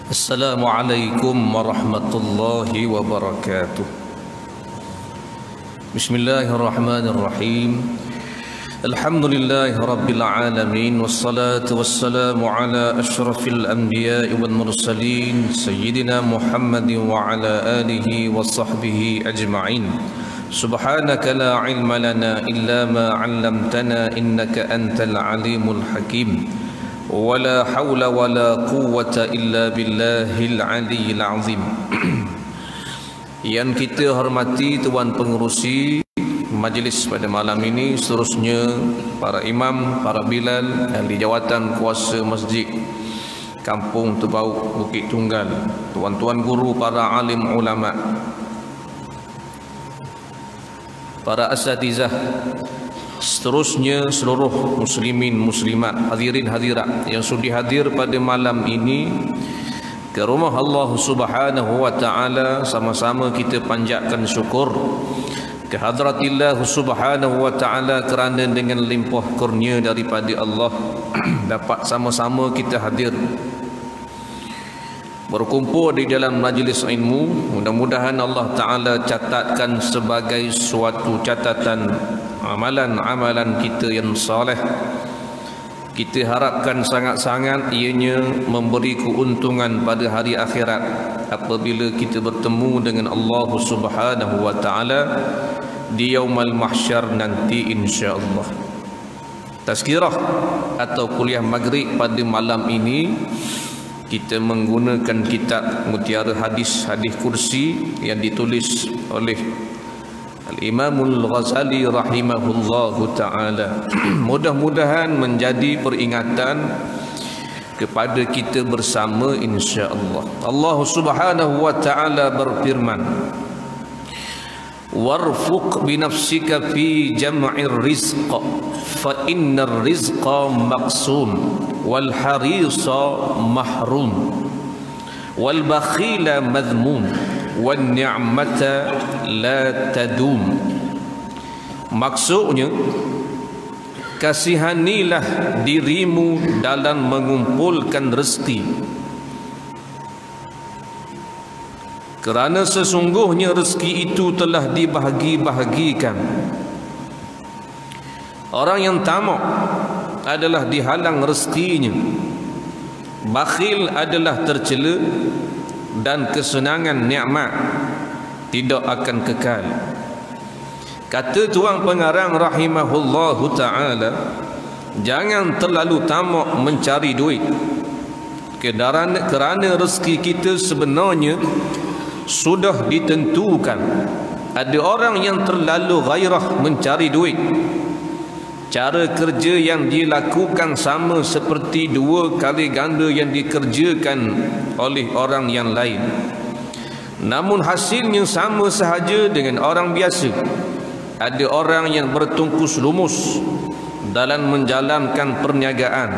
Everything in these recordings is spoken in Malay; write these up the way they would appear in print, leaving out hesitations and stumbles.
Assalamualaikum warahmatullahi wabarakatuh. Bismillahirrahmanirrahim. Alhamdulillahi rabbil alamin. Wassalatu wassalamu ala ashrafil anbiya'i wal mursalin Sayyidina Muhammadin wa ala alihi wa sahbihi ajma'in. Subhanaka la ilma lana illa ma 'allamtana innaka antal alimul hakim. Wala hawla wala quwwata illa billahil aliyyil azim. Yang kita hormati Tuan Pengerusi majlis pada malam ini, seterusnya para imam, para bilal, ahli jawatan kuasa masjid Kampung Tebau Bukit Tunggal, tuan-tuan guru, para alim ulama, para asatizah, seterusnya seluruh muslimin muslimat, hadirin hadirat yang sudi hadir pada malam ini ke rumah Allah Subhanahu wa taala. Sama-sama kita panjatkan syukur ke hadratillah Subhanahu wa taala kerana dengan limpah kurnia daripada Allah dapat sama-sama kita hadir berkumpul di dalam majlis ilmu. Mudah-mudahan Allah taala catatkan sebagai suatu catatan amalan-amalan kita yang saleh. Kita harapkan sangat-sangat ianya memberi keuntungan pada hari akhirat apabila kita bertemu dengan Allah Subhanahu wa taala di yaumul mahsyar nanti insya-Allah. Tazkirah atau kuliah maghrib pada malam ini kita menggunakan kitab Mutiara Hadis Kursi yang ditulis oleh Al-Imamul Ghazali rahimahullahu ta'ala. Mudah-mudahan menjadi peringatan kepada kita bersama insya-Allah. Allah Subhanahu wa ta'ala berfirman, warfuq binafsika fi jam'ir rizq fa innar rizqa maqsum wal harisa mahrum wal bakhila madhmum wan ni'mata la tadum. Maksudnya, kasihanilah dirimu dalam mengumpulkan rezeki, kerana sesungguhnya rezeki itu telah dibahagi-bahagikan. Orang yang tamak adalah dihalang rezekinya, bakhil adalah tercela, dan kesenangan nikmat tidak akan kekal. Kata tuan pengarang rahimahullahu ta'ala, jangan terlalu tamak mencari duit, kerana rezeki kita sebenarnya sudah ditentukan. Ada orang yang terlalu gairah mencari duit, cara kerja yang dilakukan sama seperti dua kali ganda yang dikerjakan oleh orang yang lain, namun hasilnya sama sahaja dengan orang biasa. Ada orang yang bertungkus lumus dalam menjalankan perniagaan,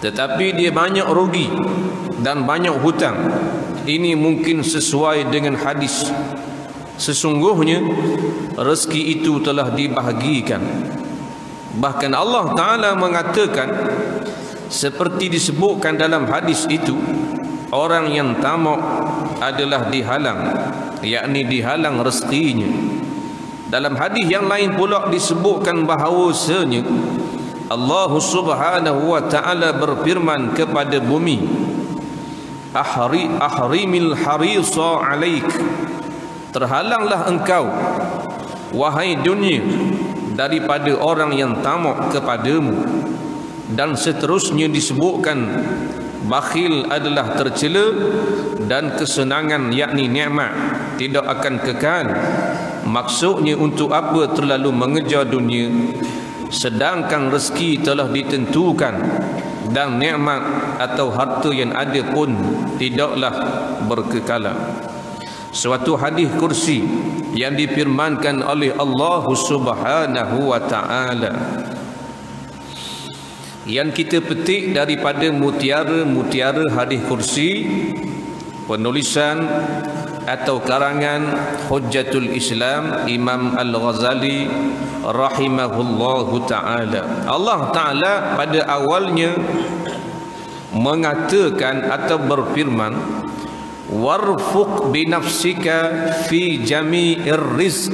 tetapi dia banyak rugi dan banyak hutang. Ini mungkin sesuai dengan hadis, sesungguhnya rezeki itu telah dibahagikan. Bahkan Allah Ta'ala mengatakan, seperti disebutkan dalam hadis itu, orang yang tamak adalah dihalang, yakni dihalang rezekinya. Dalam hadis yang lain pula disebutkan bahawasanya Allah Subhanahu wa ta'ala berfirman kepada bumi, ahrimil harisa alaik, terhalanglah engkau wahai dunia daripada orang yang tamak kepadamu. Dan seterusnya disebutkan bakhil adalah tercela dan kesenangan yakni nikmat tidak akan kekal. Maksudnya, untuk apa terlalu mengejar dunia sedangkan rezeki telah ditentukan, dan nikmat atau harta yang ada pun tidaklah berkekalan. Suatu hadis kursi yang difirmankan oleh Allah Subhanahu wa ta'ala yang kita petik daripada mutiara hadis kursi, penulisan atau karangan Hujjatul Islam Imam Al-Ghazali rahimahullahu ta'ala. Allah Ta'ala pada awalnya mengatakan atau berfirman, warfuq binafsika fi jami'ir rizq,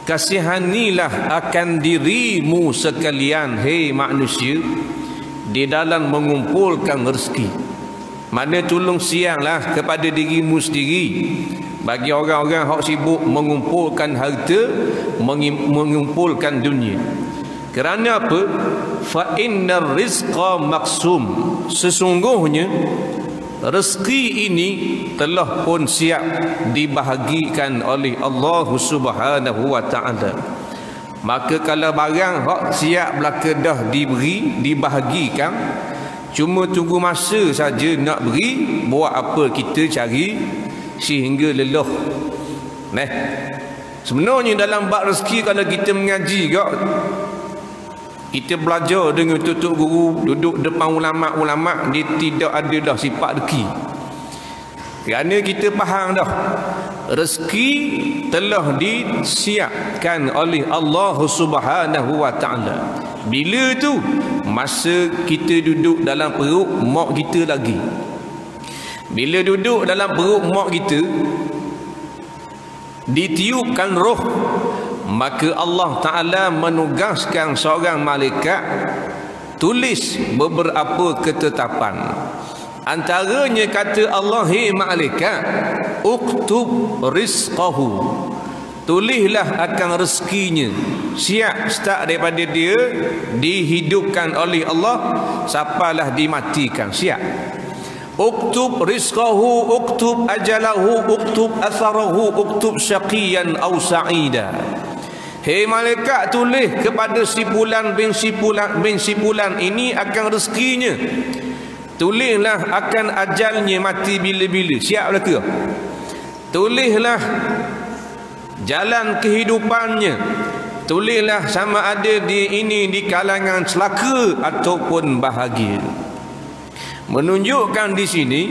kasihanilah akan dirimu sekalian, hei manusia, di dalam mengumpulkan rezeki. Mana tolong sianglah kepada dirimu sendiri. Bagi orang-orang yang sibuk mengumpulkan harta, mengumpulkan dunia. Kerana apa? Fa innar rizqa maqsum, sesungguhnya rezeki ini telah pun siap dibahagikan oleh Allah Subhanahu wa taala. Maka kalau barang hak siap belaka dah diberi, dibahagikan, cuma tunggu masa saja nak beri, buat apa kita cari sehingga leluh. Sebenarnya dalam bab rezeki, kalau kita mengaji kak, kita belajar dengan tutup guru, duduk depan ulama'-ulama', dia tidak ada dah sifat rezeki. Kerana kita faham dah, rezeki telah disiapkan oleh Allah Subhanahu wa taala. Bila tu? Masa kita duduk dalam perut mak kita lagi. Bila duduk dalam perut mak kita, ditiupkan roh, maka Allah Ta'ala menugaskan seorang malaikat tulis beberapa ketetapan. Antaranya kata Allah, hei malaikat, uktub rizqahu, tulislah akan rezekinya. Siap start daripada dia dihidupkan oleh Allah sampailah dimatikan, siap. Uktub rizqahu, uktub ajalahu, uktub atharahu, uktub syaqiyan aw sa'ida. Hei malaikat, tulis kepada si fulan bin si fulan ini akan rezekinya. Tulislah akan ajalnya, mati bila-bila, siaplah ke? Tulislah jalan kehidupannya. Tulislah sama ada dia ini di kalangan celaka ataupun bahagia. Menunjukkan di sini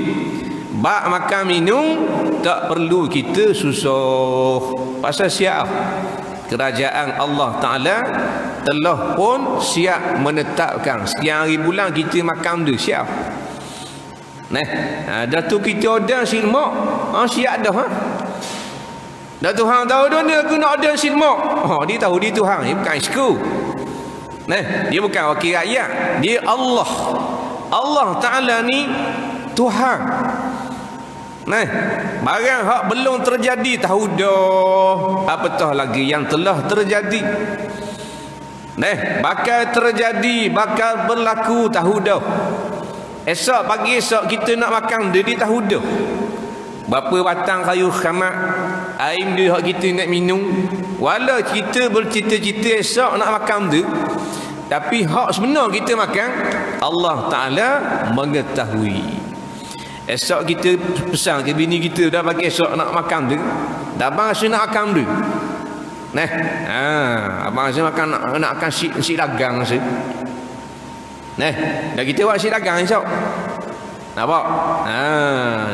bab makan minum tak perlu kita susah. Pasal siap, kerajaan Allah Ta'ala telah pun siap menetapkan sekian hari bulan kita makan dia, siap. Dah tu kita order silmak, siap dah. Dah Tuhan tahu dah dia aku nak order silmak. Dia tahu dia Tuhan, dia bukan isku. Dia bukan wakil rakyat, dia Allah. Allah Ta'ala ni Tuhan. Barang hak belum terjadi tahu dah, apatah lagi yang telah terjadi. Bakal terjadi, bakal berlaku tahu dah. Esok pagi esok kita nak makan dia tahu dah. Berapa batang kayu khamak, air dia hak kita nak minum. Walau kita bercita-cita esok nak makan dia, tapi hak sebenar kita makan, Allah Ta'ala mengetahui. Esok kita pesan ke bini kita, dah bagi esok nak makan dia, dah abang rasa nak makan dia. Abang rasa nak makan si dagang rasa. Dah kita buat si dagang esok. Nampak?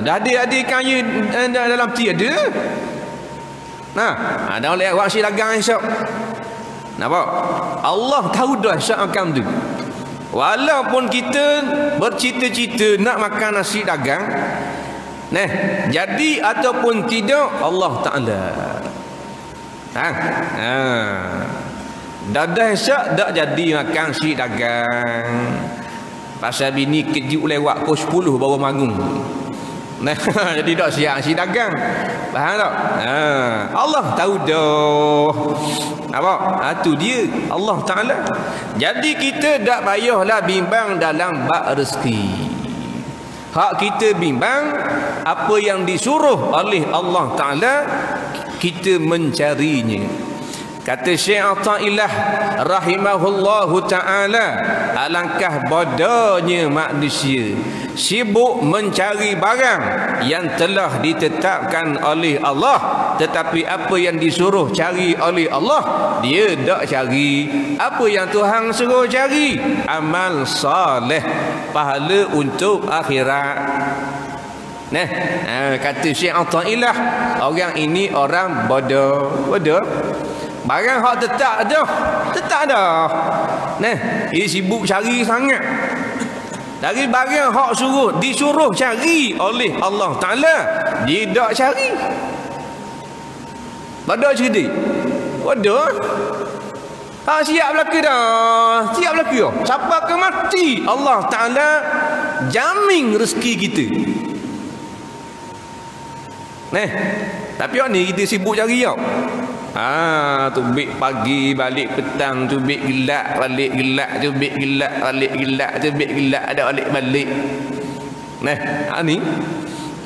Dah ada ikan je dalam peti ada. Dah boleh buat si dagang esok. Nampak? Allah tahu dah esok makan tu. Walaupun kita bercita-cita nak makan nasi dagang, jadi ataupun tidak, Allah Ta'ala. Dah esok tak jadi makan nasi dagang. Pasal bini kejut lewat pukul 10 baru bangun. Jadi tak siap nasi dagang. Faham tak? Allah tahu dah. Nampak? Itu dia Allah Ta'ala. Jadi kita tak payahlah bimbang dalam bab rezeki. Hak kita bimbang apa yang disuruh oleh Allah Ta'ala, kita mencarinya. Kata Syekh Athaillah rahimahullahu ta'ala, alangkah bodohnya manusia sibuk mencari barang yang telah ditetapkan oleh Allah, tetapi apa yang disuruh cari oleh Allah dia tak cari. Apa yang Tuhan suruh cari? Amal soleh, pahala untuk akhirat. Kata Syekh Athaillah, orang ini orang bodoh. Barang hak tetap dah. Dia sibuk cari sangat. Dari barang hak disuruh cari oleh Allah Ta'ala, dia tak cari. Pada cerdik. Waduh. Siap belaka dah. Siap belaka dah. Siapa ke mati, Allah Ta'ala jamin rezeki kita. Tapi orang ni kita sibuk cari tau. Tubik pagi balik petang, tubik gelap balik gelap, tubik gelap balik gelap, tubik gelap ada balik. Ni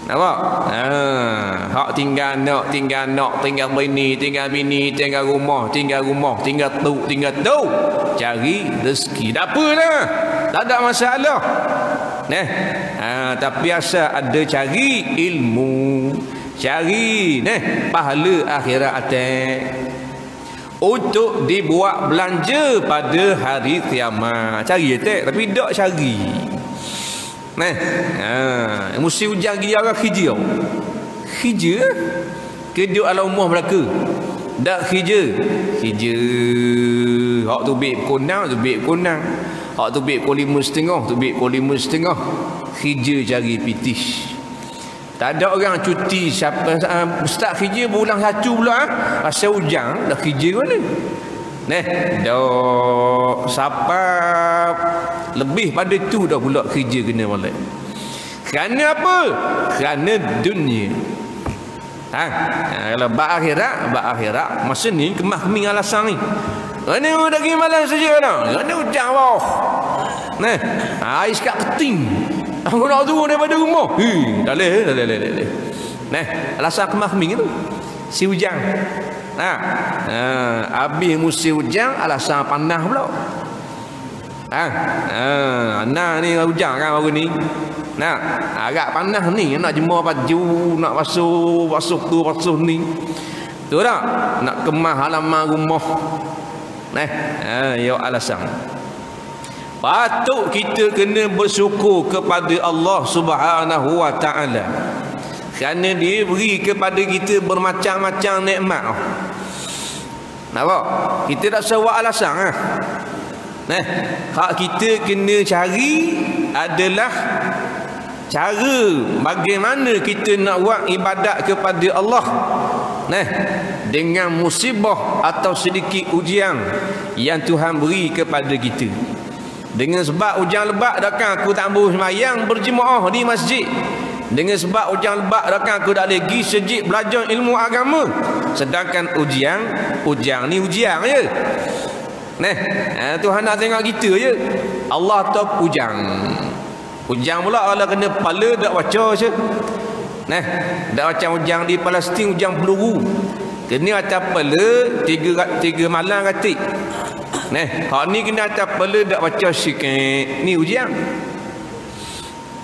nampak? Hak tinggal nak, tinggal bini, tinggal rumah, tinggal tu. Cari rezeki. Tak apalah. Tak ada masalah. Tapi asal ada cari ilmu, cari pahala akhirat atas untuk dibuat belanja pada hari kiamat. Cari tapi tak cari. Musim hujan dia orang kerja. Keduk ala umur mereka. Tak kerja. Hak tu bik konang. Hak tu bik pukul 5.30. Kerja cari pitish. Tak ada orang cuti. Siapa start kerja bulan 1 pula. Asal hujan dah kerja mana? Dah sampai lebih pada tu dah pula kerja kena balik. Kerana apa? Kerana dunia. Kalau bak akhirat masa ni kemah-keming alasan ni. Kerana dah pergi malam saja dah. Kerana hujan bawah. Air sekat keting. Aku nak turun daripada rumah. Tak boleh. Alasan kemah-keming tu si hujan. Habis musim hujan alasan panas pula. Ni hujan kan baru ni. Agak panas ni nak jemur baju, nak basuh tu basuh ni. Tu tak? Nak kemah halaman rumah. Ya alasan. Patut kita kena bersyukur kepada Allah Subhanahu wa taala. Kerana dia beri kepada kita bermacam-macam nikmat. Nampak? Kita tak sewa alasan. Hak kita kena cari adalah cara bagaimana kita nak buat ibadat kepada Allah. Dengan musibah atau sedikit ujian yang Tuhan beri kepada kita. Dengan sebab hujan lebat takkan aku tak boleh sembahyang berjemaah di masjid. Dengan sebab hujan lebat takkan aku tak lagi sejid belajar ilmu agama. Sedangkan ujian ni ujian je. Tuhan nak tengok kita je. Allah tak hujan. Hujan pula kalau kena kepala tak baca je. Tak macam hujan di Palestin, hujan peluru. Kena atas kepala 3 malam katik. Hak ni kena atas kepala tak baca sikit. Ni ujian.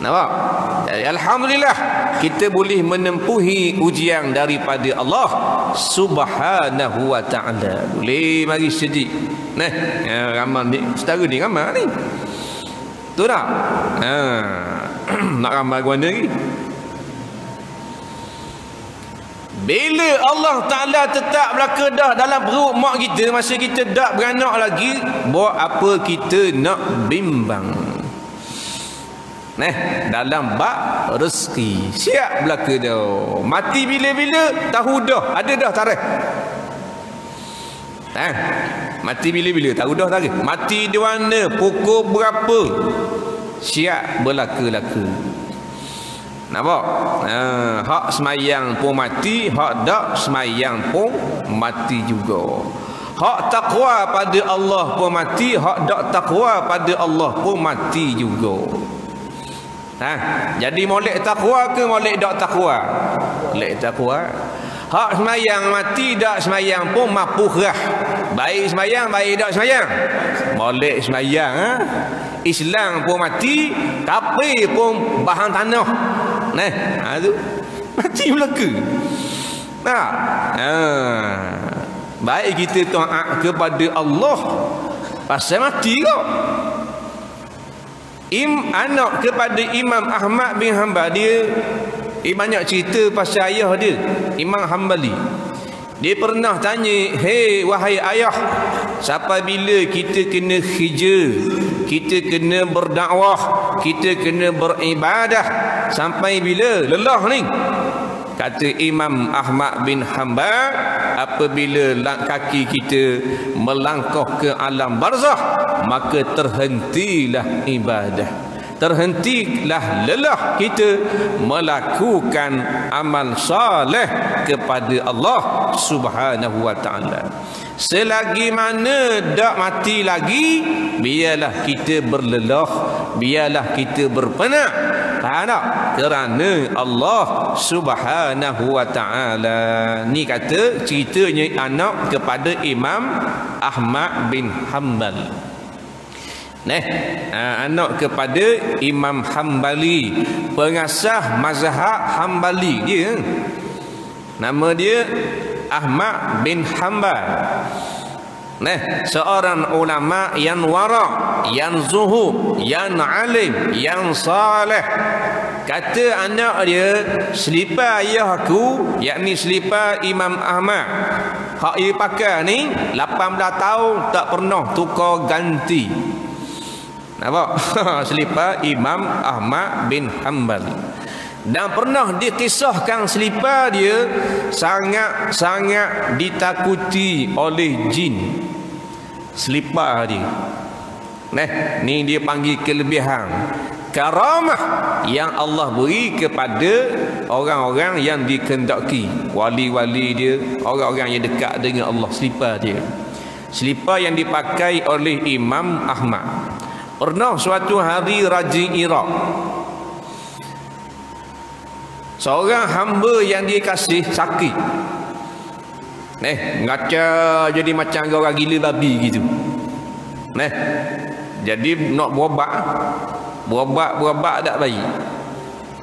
Nampak? Jadi alhamdulillah kita boleh menempuhi ujian daripada Allah Subhanahu wa taala. Boleh mari sedih. Ramai ni, setara ni ramai ni. Tu tak? Nak ramai ke mana lagi? Bila Allah Ta'ala tetap belaka dah dalam perut mak kita, masa kita tak beranak lagi, buat apa kita nak bimbang? Dalam bab rezeki siap belaka dah. Mati bila-bila tahu dah, ada dah tarikh. Mati bila-bila tahu dah tarikh. Mati di mana, pukul berapa, siap berlaka-laka. Nampak? Hak semayang pun mati, hak tak semayang pun mati juga. Hak takwa pada Allah pun mati, hak tak takwa pada Allah pun mati juga. Jadi molek takwa ke molek tak takwa? Molek takwa. Hak semayang mati, tak semayang pun mapuhrah. Baik semayang, baik tak semayang. Molek semayang. Islam pun mati, kafir pun bahan tanah. Tu mati belaka. Baik kita taat kepada Allah pasal mati kau. Anak kepada Imam Ahmad bin Hanbal, dia banyak cerita pasal ayah dia, Imam Hanbali. Dia pernah tanya, "Hei wahai ayah, sampai bila kita kena kerja kita kena berdakwah, kita kena beribadah sampai bila lelah ni. Kata Imam Ahmad bin Hanbal, apabila kaki kita melangkah ke alam barzah, maka terhentilah ibadah, terhentilah lelah kita melakukan amal saleh kepada Allah Subhanahu wa taala. Selagi mana dak mati lagi, biarlah kita berlelah, biarlah kita berpenat. Faham tak? Kerana Allah Subhanahu wa taala. Ni kata ceritanya anak kepada Imam Ahmad bin Hanbal. Anak kepada Imam Hanbali, pengasas mazhab Hanbali dia. Nama dia Ahmad bin Hanbal. Seorang ulama yang wara', yang zuhud, yang alim, yang saleh. Kata anak dia, selipar ayah aku, yakni selipar Imam Ahmad, hak dia pakai ni 18 tahun tak pernah tukar ganti. Nampak? Selipar Imam Ahmad bin Hanbal. Dan pernah dikisahkan selipar dia sangat-sangat ditakuti oleh jin. Selipar dia. Ni dia panggil kelebihan, karamah yang Allah beri kepada orang-orang yang dikehendaki, wali-wali dia, orang-orang yang dekat dengan Allah. Selipar dia, selipar yang dipakai oleh Imam Ahmad. Pernah suatu hari Raja Iraq, seorang hamba yang dia kasih sakit, ngaca jadi macam orang gila babi gitu. Jadi nak berobat tak baik.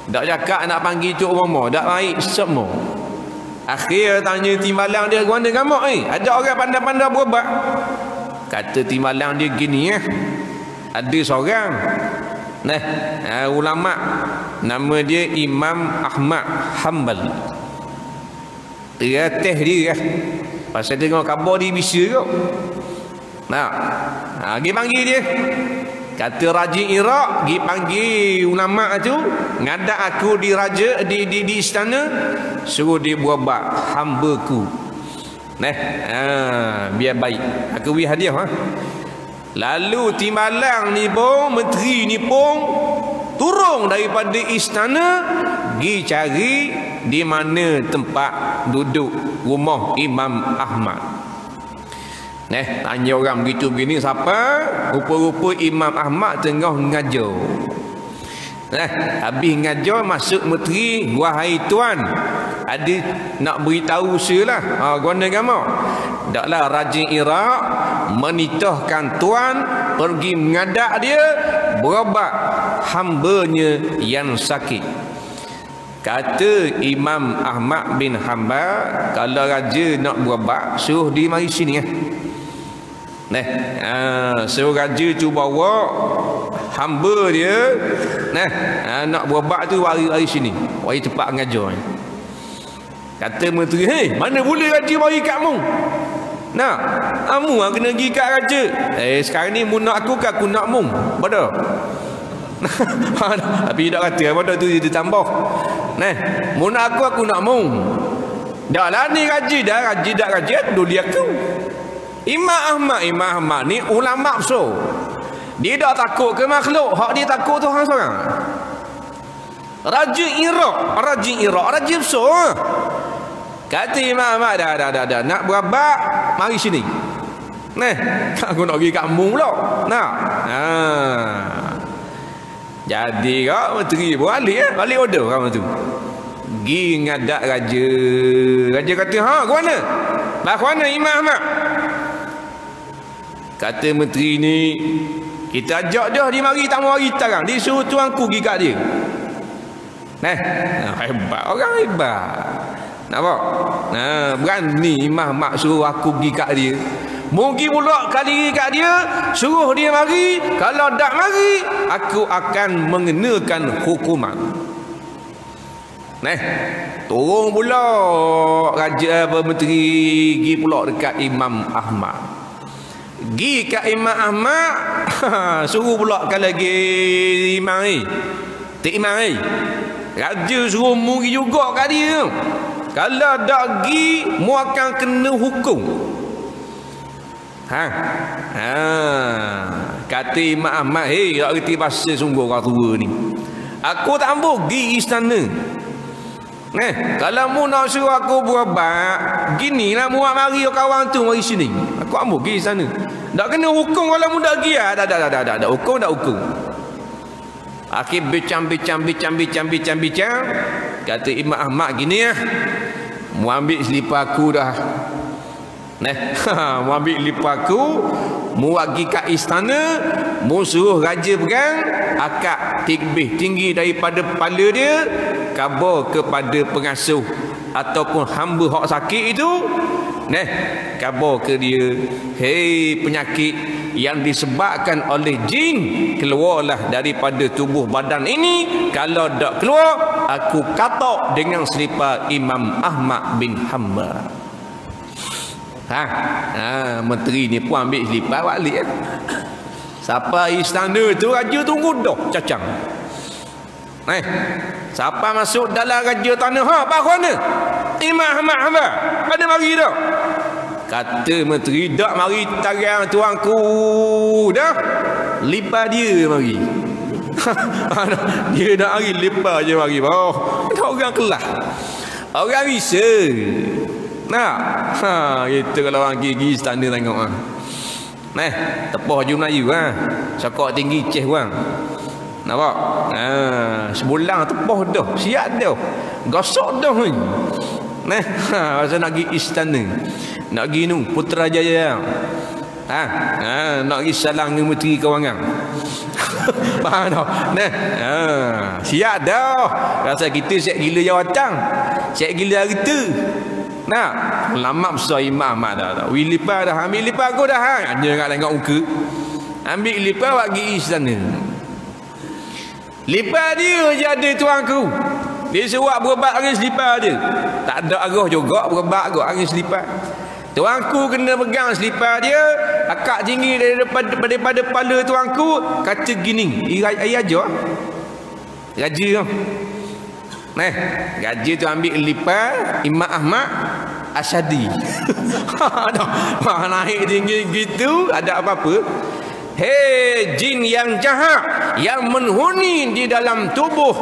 Tak cakap nak panggil cuk mama, tak baik semua. Akhir tanya timbalan dia, "Guana gamak ada orang pandai-pandai berobat?" Kata timbalan dia gini, ada seorang ulama, nama dia Imam Ahmad Hanbal. Teh dia pasal tengok khabar dia bisa kot. Pergi panggil dia. Kata Raja Iraq, pergi panggil ulama tu, ngadak aku di raja di istana, suruh dia berobat hamba-ku. Biar baik. Aku beri hadiah. Lalu timbalang ni pun, menteri ni pun turun daripada istana, pergi cari di mana tempat duduk rumah Imam Ahmad. Tanya orang begitu begini, siapa? Rupa-rupa Imam Ahmad tengah ngajar. Habis ngajar, masuk menteri, "Wahai tuan, ada nak beritahu usahalah." Guana gamak? Taklah Raja Iraq menitahkan tuan pergi mengadak dia berobat hambanya yang sakit. Kata Imam Ahmad bin Hanbal, kalau raja nak berobat, suruh dia mari sini. Suruh raja tu bawa hamba dia, nak berobat tu mari sini, mari tempat ngajar. Kata menteri, mana boleh raja mari kat mu? Amu kena pergi kat raja. Sekarang ni mu nak aku ke aku nak mu? Bodoh. Tapi dia tak kata, bodoh tu dia tambah. Mu nak aku nak mu. Dah lah ni raja dah, raja dulu aku. Imam Ahmad ni ulama besar. Dia tak takut ke makhluk, hak dia takut tu hang seorang. Raja Iraq, raja besar. Kata Imam Ahmad, dah nak berobat, mari sini. Aku nak pergi kamu pula. Jadi kau menteri balik order kamu tu. Pergi ngadak raja. Raja kata, "Ke mana? Lah ke mana Imam Ahmad?" Kata menteri ni, "Kita ajak dia, dia mari tak mau mari sekarang. Dia suruh tuanku pergi kat dia." Hebat, orang hebat. Nampak? Berani Imam Ahmad suruh aku pergi kat dia. Mungkin pula kali kat dia, suruh dia mari. Kalau tak mari, aku akan mengenakan hukuman. Turun pula raja menteri pergi pula dekat Imam Ahmad. Gi kat Imam Ahmad, suruh pula kan lagi imam ni. Tak imam ni. Raja suruh mu gi juga kat dia. Kalau tak gi, mu akan kena hukum. Kata Imam Ahmad, hei, tak reti bahasa sungguh orang tua ni. Aku tak ambil gi istana. Kalau mu nak suruh aku berobat, ginilah mu mari kawan tu mari sini. Aku ambil gi istana. Tak kena hukum kalau mu tak gi. Tak hukum, tak hukum. Akhir bincang. Kata Imam Ahmad gini ya. Mu ambil selipar aku dah. Mu ambil selipar aku, mu pergi kat istana, mu suruh raja pegang, akak tikbih tinggi daripada kepala dia, kabar kepada pengasuh ataupun hamba hak sakit itu, kabar ke dia, hei penyakit yang disebabkan oleh jin, keluarlah daripada tubuh badan ini. Kalau tak keluar, aku katok dengan selipar Imam Ahmad bin Hanbal. Menteri ni pun ambil selipar balik. Sampai istana tu, raja tunggu dah cacang. Siapa masuk dalam raja tanah, apa mana? Imam Ahmad Hanbal pada mari dah. Kata menteri, dak mari tarang tuanku dah. Lipar dia mari. Dia nak mari lipar je mari. Tak orang kelas. Orang bisa. Itu kalau orang gigi istana tengok. Tepah je Melayu cakap tinggi ceh orang. Nampak? Sebulan tepah dah, siap dah. Gosok dah ni. Masa nak pergi istana. Nak pergi nu Putrajaya. Nak pergi salang dengan Menteri Kewangan. Faham tak? Siap dah. Rasa kita siap gila jawatan. Siap gila harta. Lama besar Imam Ahmad dah. Lipar dah. Ambil lipar aku dah. Hanya nak tengok muka. Ambil lipar bagi istana. Lipar dia je ada tuanku. Dia suruh berobat dengan selipar dia. Tak ada arah juga berobat dengan selipar. Tuanku kena pegang selipar dia. Akak tinggi daripada kepala tuanku. Kata gini. Ayah je. Raja tu. Raja tu ambil lipar Imam Ahmad Asyadi. Naik tinggi gitu, ada apa-apa? Hei jin yang jahat yang menghuni di dalam tubuh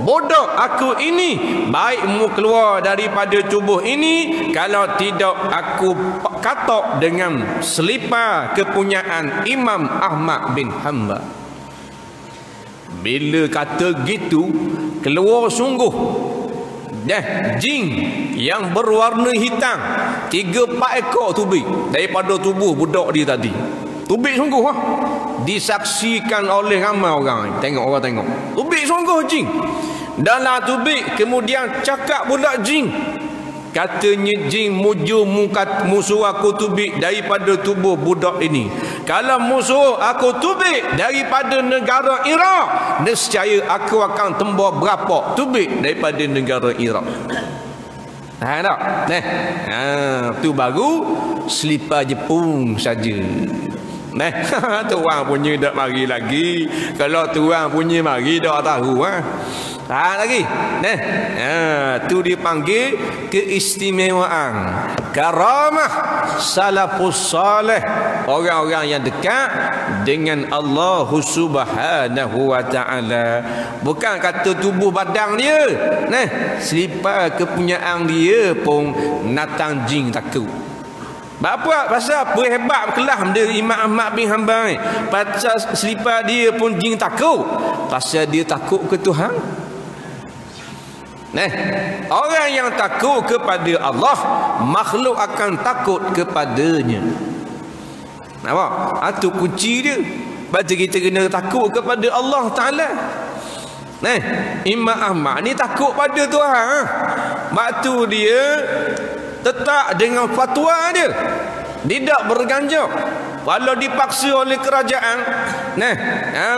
bodoh aku ini, baikmu keluar daripada tubuh ini. Kalau tidak, aku katok dengan selipar kepunyaan Imam Ahmad bin Hanbal. Bila kata gitu, keluar sungguh jin yang berwarna hitam 3-4 ekor tubik daripada tubuh budak dia tadi. Tubik sungguh disaksikan oleh ramai orang. Orang tengok tubik sungguh jin. Dalam tubik kemudian cakap budak jin. Katanya jin, musuh aku tubik daripada tubuh budak ini. Kalau musuh aku tubik daripada negara Iraq, nescaya aku akan tembak berapa tubik daripada negara Iraq. Tak? Tu baru selipar Jepun saja. Tuan punya tak mari lagi. Kalau tuan punya mari tak tahu lagi. Tu dipanggil keistimewaan, karamah salafus salih, orang-orang yang dekat dengan Allah Subhanahu wa taala. Bukan kata tubuh badan dia, selipar kepunyaan dia pun natang jin takut. Apa? Pasal apa hebat kelas dia Imam Ahmad bin Hanbal ni? Pasal selipar dia pun jin takut. Pasal dia takut ke Tuhan. Orang yang takut kepada Allah, makhluk akan takut kepadanya. Nampak? Itu kunci dia. Sebab tu kita kena takut kepada Allah Ta'ala. Imam Ahmad ni takut pada Tuhan. Sebab tu dia tetap dengan fatwa dia. Tidak berganjak. Kalau dipaksa oleh kerajaan,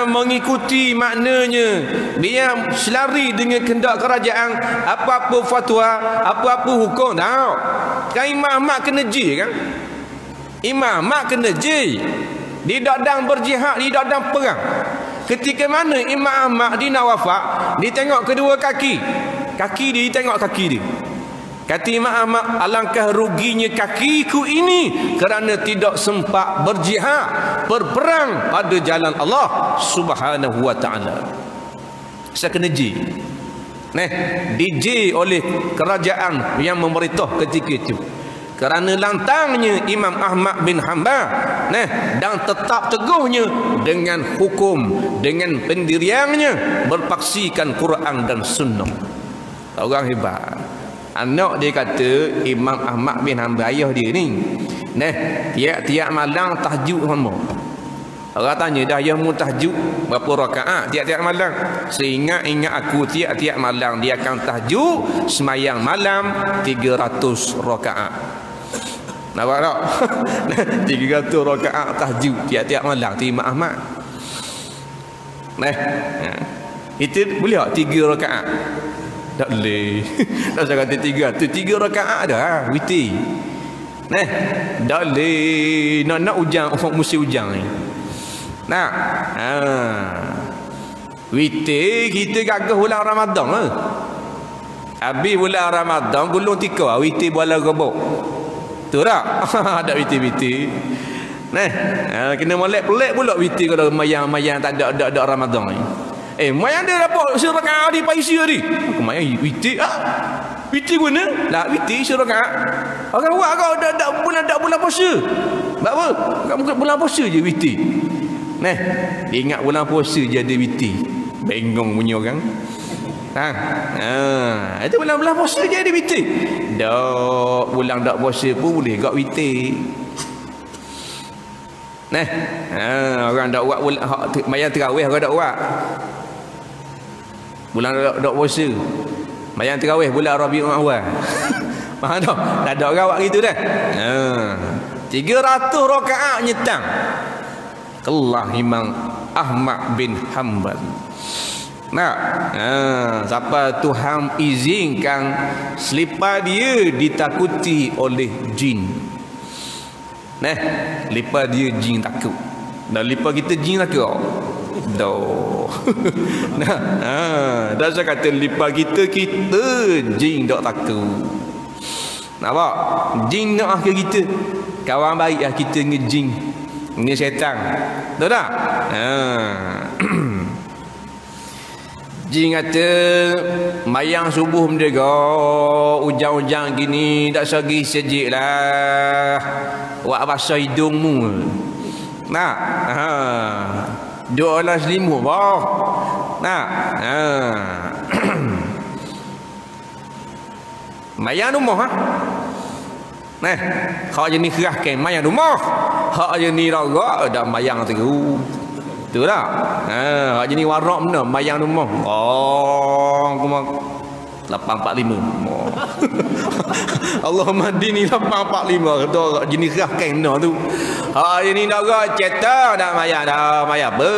mengikuti maknanya, biar selari dengan kehendak kerajaan, apa-apa fatwa, apa-apa hukum, tahu? Kan Imam Ahmad kena ji kan? Imam Ahmad kena ji. Di dadang berjihad, di dadang perang. Ketika mana Imam Ahmad dia nak wafat, dia tengok kedua kaki. Kaki dia tengok kaki dia. Kata Imam Ahmad, alangkah ruginya kakiku ini kerana tidak sempat berjihad, berperang pada jalan Allah Subhanahu wa taala. Saya kena ji. Diji oleh kerajaan yang memerintah ketika itu. Kerana lantangnya Imam Ahmad bin Hanbal, dan tetap teguhnya dengan hukum, dengan pendiriannya berpaksikan Quran dan Sunnah. Orang hebat. Anak dia kata Imam Ahmad bin Hanbal, ayah dia ni, tiap-tiap malam tahajud sama. Orang tanya, dah ayahmu tahajud berapa rakaat tiap-tiap malam? Seingat aku tiap-tiap malam dia akan tahajud semayang malam 300 rakaat. Nampak tak? 300 rakaat tahajud tiap-tiap malam tu Imam Ahmad. Itu boleh tak 3 rakaat? Tak boleh. Tak usah kata 300, 3 rakaat dah witir. Tak boleh. Nak hujan, musim hujan ni. Nak. Witir kita gagah bulan Ramadan lah. Habis bulan Ramadan gulung tika, witir bola gobok. Tu tak? Ada witir-witir. Kena molek pelik pula witir kalau mayang-mayang tak ada Ramadan ni. Mayang dia dapat serakaat di paisi tadi. Aku mayang witir witir guna? Lah witir serakaat. Orang buat kau dak bulan puasa. Buat apa? Bulan puasa je witir. Ingat bulan puasa je ada witir. Bengong punya orang. Itu bulan puasa je ada witir. Dak bulan dak puasa pun boleh gak witir. Orang dak buat mayang tarawih orang dak buat. Bulan dak puasa. Mayang tarawih bulan Rabiul Awal. Faham tak? Tak ada orang buat gitu dah. 300 rakaat nyetang. Kelah Imam Ahmad bin Hanbal. Siapa Tuhan izinkan selipar dia ditakuti oleh jin. Lipar dia jin takut. Dan lipar kita jin takut. Dah saya kata lipar kita jin tak takut. Nampak? Jin nak ke kita. Kawan baik lah kita dengan jin. Ini syaitan. Tahu tak? Jin kata mayang subuh menjaga ujang-ujang gini tak sagi sejik lah. Wak basah hidungmu. Doalah selimut bah. Mayang rumah hak jenis kerahkan mayang rumah. Hak jenis ragak dah mayang teru. Tu tak? Hak jenis warak mana mayang rumah. Aku mah 845. Allahumma dini 845 kata jenis kerahkan mana tu. Hak jenis ragak cetak dah mayang apa.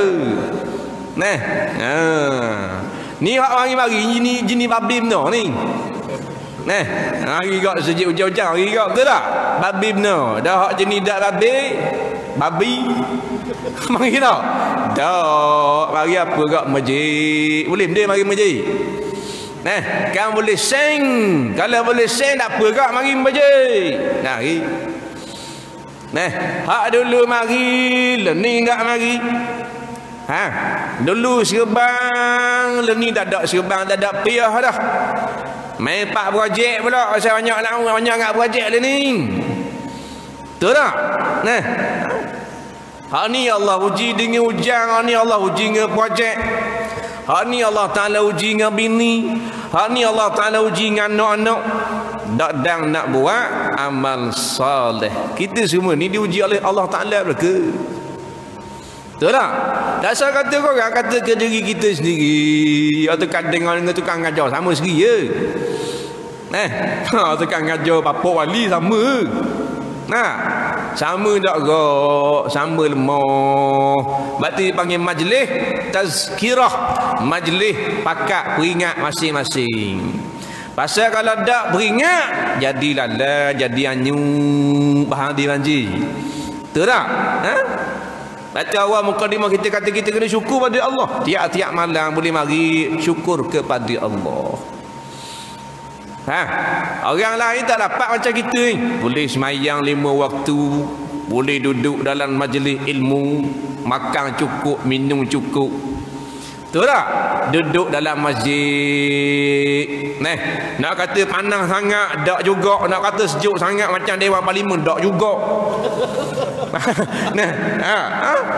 Ni hak mari-mari jenis babi mana ni. Hari gak sejak hujan-hujan hari gak betul tak? Babi benar. Dah hak jenis dak babi. Mari tak? Dak. Mari apa gak masjid? Boleh dia mari masjid. Kan boleh seng. Kalau boleh seng tak apa gak mari masjid. Mari. Hak dulu mari, lening gak mari. Dulu serban, lening tak ada serban, tak ada piyah dah. Main pak projek pula. Saya banyak nak projek lah ni. Betul tak? Hak ni Allah uji dengan hujan. Hak ni Allah uji dengan projek. Hak ni Allah Ta'ala uji dengan bini. Hak ni Allah Ta'ala uji dengan anak-anak. Dan nak buat amal saleh. Kita semua ni diuji oleh Allah Ta'ala mereka. Betul tak? Tak usah kata korang kata ke diri kita sendiri. Atau kadang dengan tukang ngajar sama sendiri je. Tukang ngajar bapak wali sama. Sama tak kok. Sama lemah. Berarti panggil majlis tazkirah. Majlis pakat peringat masing-masing. Pasal kalau tak beringat, jadilah lah, jadi anyu bahan dibanji. Betul tak? Ha? Baca awal mukadimah kita kata kita kena syukur pada Allah. Tiap-tiap malam boleh mari syukur kepada Allah. Ha? Orang lain tak dapat macam kita ni. Boleh semayang 5 waktu, boleh duduk dalam majlis ilmu, makan cukup, minum cukup. Betul tak? Duduk dalam masjid. Nak kata panas sangat, tak juga. Nak kata sejuk sangat macam Dewan Parlimen, tak juga.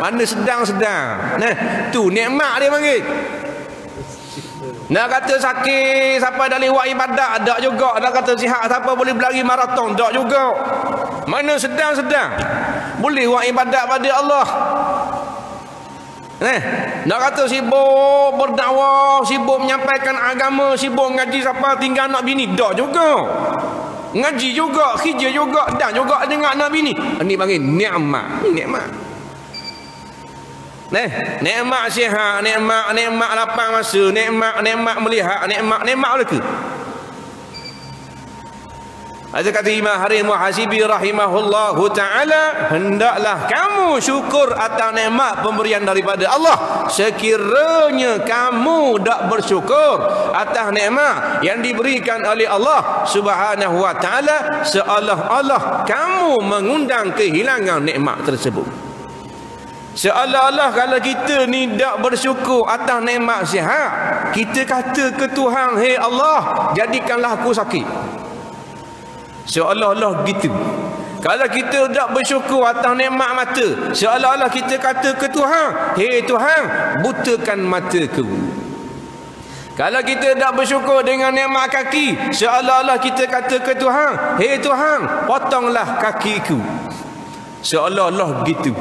Mana sedang-sedang. Tu nikmat dia panggil. Nak kata sakit, siapa dah lewat ibadat, tak juga. Nak kata sihat, siapa boleh berlari maraton, tak juga. Mana sedang-sedang. Boleh buat ibadat pada Allah. Nak kata sibuk berdakwah, sibuk menyampaikan agama, sibuk ngaji siapa tinggal anak bini, dak juga. Ngaji juga, kerja juga, dan juga dengan anak bini. Ini panggil nikmat. Nikmat. Nikmat sihat, nikmat lapang masa, nikmat melihat, nikmat lagi. Ada kata Imam Harim Muhasibi rahimahullahu ta'ala, hendaklah kamu syukur atas nikmat pemberian daripada Allah. Sekiranya kamu tak bersyukur atas nikmat yang diberikan oleh Allah subhanahu wa ta'ala, seolah-olah kamu mengundang kehilangan nikmat tersebut. Seolah-olah kalau kita ni tak bersyukur atas nikmat sihat, kita kata ke Tuhan, "Hei Allah, jadikanlah aku sakit." Seolah-olah gitu. Kalau kita tak bersyukur atas nikmat mata, seolah-olah kita kata ke Tuhan, "Hei Tuhan, butakan mataku." Kalau kita tak bersyukur dengan nikmat kaki, seolah-olah kita kata ke Tuhan, "Hei Tuhan, potonglah kakiku." Seolah-olah gitu.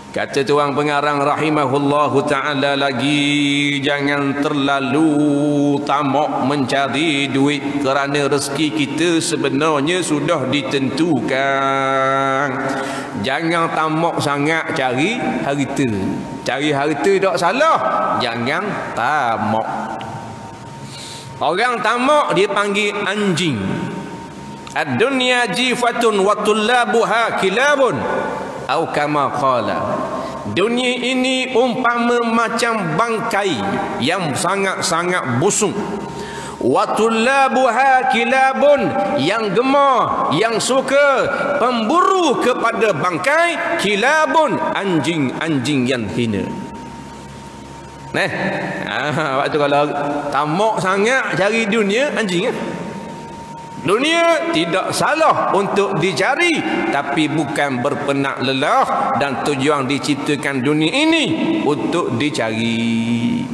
Kata tuan pengarang rahimahullahu ta'ala lagi, jangan terlalu tamak mencari duit, kerana rezeki kita sebenarnya sudah ditentukan. Jangan tamak sangat cari harta. Cari harta tak salah, jangan tamak. Orang tamak dia panggil anjing. Ad-dunya jifatun wa tullabuha kilabun, atau kama qala. Dunia ini umpama macam bangkai yang sangat-sangat busuk. Wa tullabuha kilabun, yang gemar, yang suka pemburu kepada bangkai, kilabun, anjing-anjing yang hina. Waktu kalau tamak sangat cari dunia, anjing. Dunia tidak salah untuk dicari, tapi bukan berpenak lelah, dan tujuan diciptakan dunia ini untuk dicari.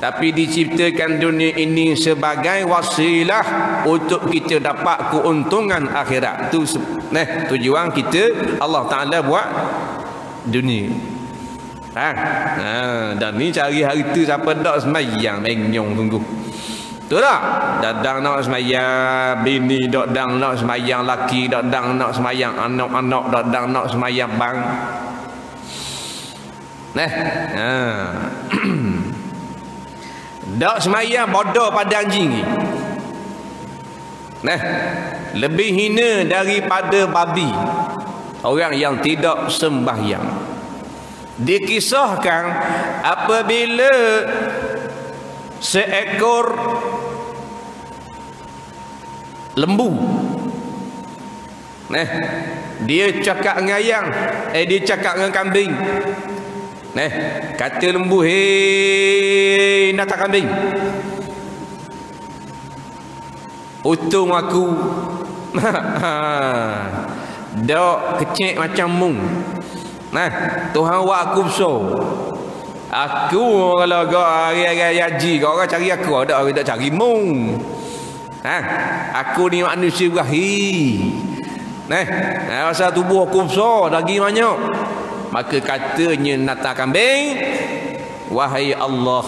Tapi diciptakan dunia ini sebagai wasilah untuk kita dapat keuntungan akhirat. Tu tujuan kita, Allah Ta'ala buat dunia. Dan ni cari harta siapa tak semayang, menyong sungguh. Betul tak? Dadang nak semayang bini, dadang nak semayang laki, dadang nak semayang anak-anak, dadang nak semayang bang. Dak semayang bodoh pada anjing ni. Lebih hina daripada babi, orang yang tidak sembahyang. Dikisahkan apabila seekor lembu, dia cakap dengan ayam, dia cakap dengan kambing. Kata lembu, "Hei nak tak kambing, untung aku dok kecil macam mung. Tuhan buat aku besar. Aku kalau hari-hari haji, kau orang cari aku, ada orang tak cari mung. Aku ni manusia berakhir. Rasa tubuh aku besar, daging banyak." Maka katanya nata kambing, "Wahai Allah,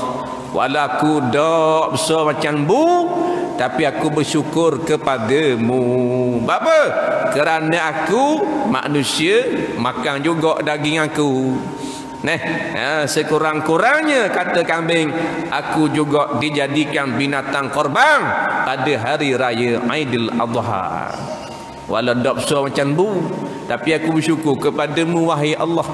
walau aku dak besar macam bu, tapi aku bersyukur kepadamu. Apa? Kerana aku manusia, makan juga daging aku. Sekurang-kurangnya kata kambing, aku juga dijadikan binatang korban pada hari raya Aidil Adha. Walau tak besar macam bu, tapi aku bersyukur kepadamu wahai Allah.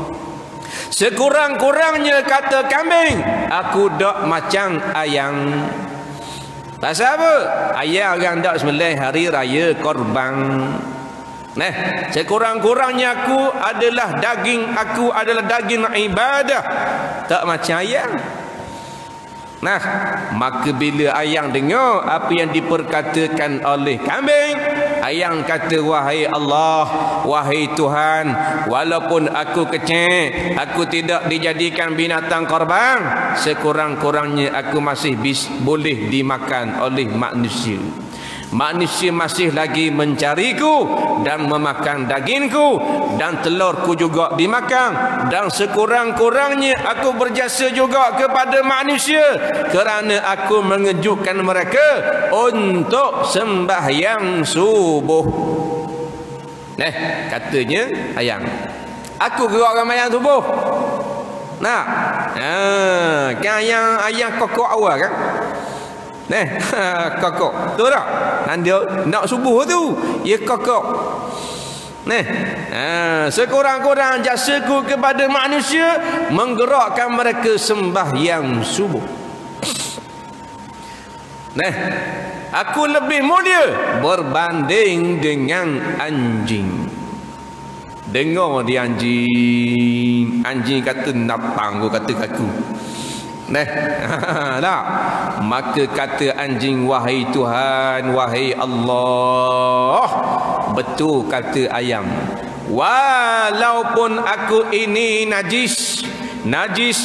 Sekurang-kurangnya kata kambing, aku tak macam ayam. Pasal apa? Ayam orang tak sembelih hari raya korban. Sekurang-kurangnya aku adalah daging ibadah, tak macam ayam. Maka bila ayam dengar apa yang diperkatakan oleh kambing, ayam kata, wahai Allah, wahai Tuhan, walaupun aku kecil, aku tidak dijadikan binatang korban, sekurang-kurangnya aku masih boleh dimakan oleh manusia. Manusia masih lagi mencariku dan memakan dagingku, dan telurku juga dimakan, dan sekurang-kurangnya aku berjasa juga kepada manusia kerana aku mengejutkan mereka untuk sembahyang subuh. Katanya ayam, aku gerak sembahyang subuh. Kan ayam kokok awal kan? Kokok tu tak? Nanti nak subuh tu ia kokok. Sekurang-kurang jasaku kepada manusia menggerakkan mereka sembahyang subuh. Aku lebih mulia berbanding dengan anjing. Dengar dia anjing. Anjing kata napang, aku kata kaku. Maka kata anjing, wahai Tuhan, wahai Allah. Betul kata ayam, walaupun aku ini najis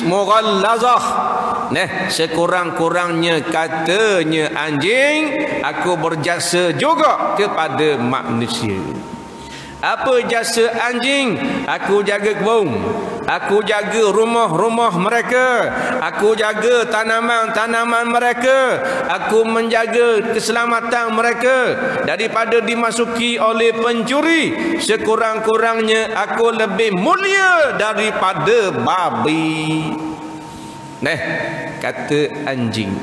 mughallazah. Sekurang-kurangnya katanya anjing, aku berjasa juga kepada manusia. Apa jasa anjing? Aku jaga kebun, aku jaga rumah-rumah mereka, aku jaga tanaman-tanaman mereka, aku menjaga keselamatan mereka daripada dimasuki oleh pencuri. Sekurang-kurangnya aku lebih mulia daripada babi. Kata anjing.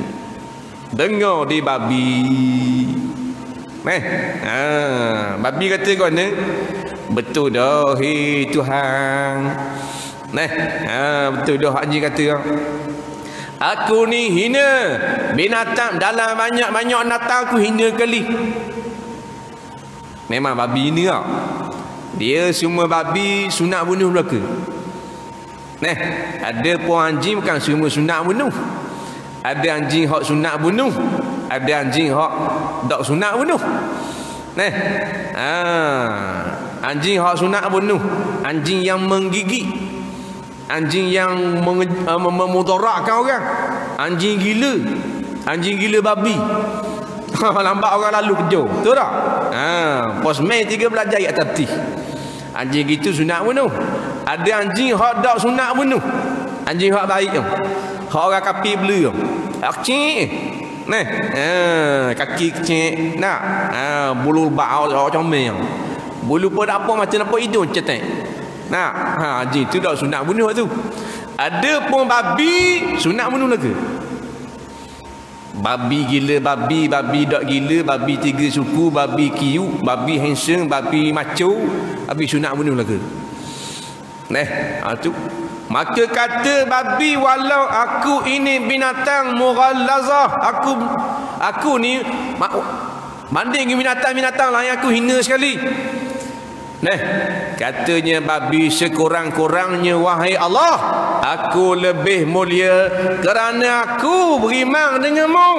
Dengar di babi. Babi kata kau ni, betul dah Tuhan. Betul dah anjing kata, aku ni hina binatang, dalam banyak-banyak binatang aku hina kali. Memang babi ni tak? Dia semua babi sunat bunuh belaka. Ada pun anjing bukan semua sunat bunuh. Ada anjing hak sunat bunuh, ada anjing hak tak sunat bunuh. Anjing hak sunat bunuh, anjing yang menggigit, anjing yang memudaratkan orang, anjing gila babi. Lambat orang lalu kejar, betul tak? Posmen 13 jari atas peti. Anjing gitu sunat bunuh. Ada anjing hak tak sunat bunuh, anjing hak baik tu, hak orang kafir bela tu. Kecil. Kaki kecil. Bulu bau comel. Bulu pun apa macam apa hidung cetek. Anjing tu tak sunat bunuh tu. Ada pun babi sunat bunuh lagi. Babi gila, babi tak gila, babi 3 suku, babi kiu, babi handsome, babi macho, babi sunat bunuh lagi. Tu. Maka kata babi, walau aku ini binatang mughallazah, aku ni banding binatang-binatang lain aku hina sekali. Katanya babi, sekurang-kurangnya wahai Allah, aku lebih mulia kerana aku beriman denganmu.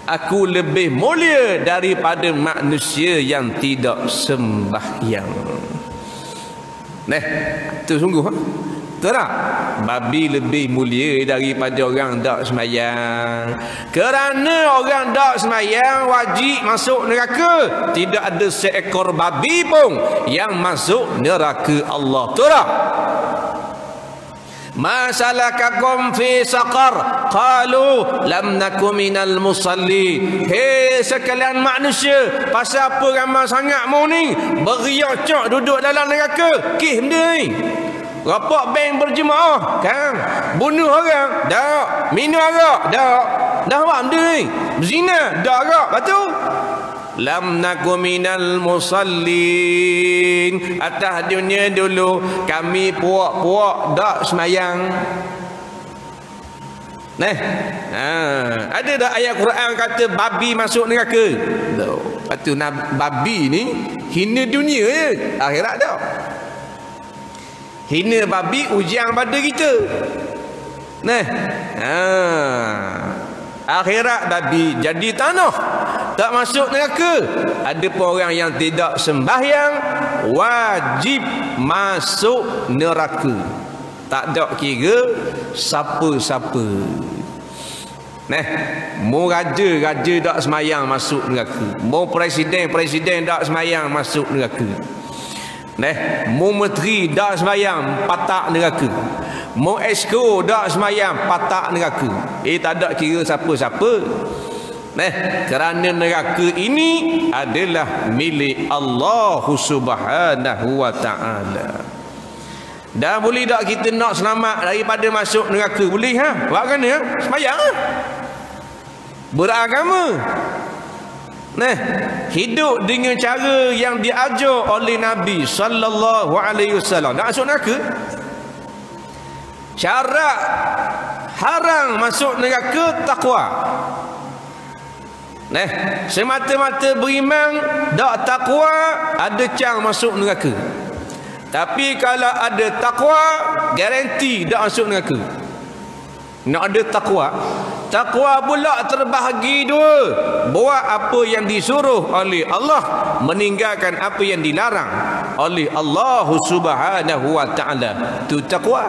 Aku lebih mulia daripada manusia yang tidak sembahyang. Itu sungguh betul tak? Babi lebih mulia daripada orang tak sembahyang. Kerana orang tak sembahyang wajib masuk neraka. Tidak ada seekor babi pun yang masuk neraka Allah. Betul tak? Ma salakakum fi saqar? Qalu lam nakum minal musalli. Hei sekalian manusia, pasal apa ramai sangat mu ni beriak cok duduk dalam neraka? Kih benda ni. Rapak bank berjemaah kan? Bunuh orang? Tak. Minum arak? Tak. Dah buat benda ni. Berzina? Tak arak. Lepas tu lam nakum minal musallin. Atas dunia dulu kami puak-puak tak semayang. Ada tak ayat Quran kata babi masuk neraka? Tak. Lepas tu babi ni hina dunia je, akhirat tak. Hina babi ujian pada kita. Akhirat babi jadi tanah, tak masuk neraka. Ada pun orang yang tidak sembahyang wajib masuk neraka. Tak ada kira siapa-siapa. Mau raja tak semayang masuk neraka. Mau presiden tak semayang masuk neraka. Mau menteri tak semayang patak neraka. Mau esko tak semayang patak neraka. Tak ada kira siapa-siapa. Kerana neraka ini adalah milik Allah Subhanahu wa ta'ala. Dah boleh tak kita nak selamat daripada masuk neraka? Boleh ha? Buat kan ya? Semayang ha? Beragama. Hidup dengan cara yang diajar oleh Nabi sallallahu alaihi wasallam. Nak masuk neraka? Syarat haram masuk neraka takwa. Semata-mata beriman tak takwa, ada cang masuk neraka. Tapi kalau ada takwa, garanti tak masuk neraka. Nak ada takwa pula terbahagi dua. Buat apa yang disuruh oleh Allah, meninggalkan apa yang dilarang oleh Allah Subhanahu wa ta'ala. Itu takwa.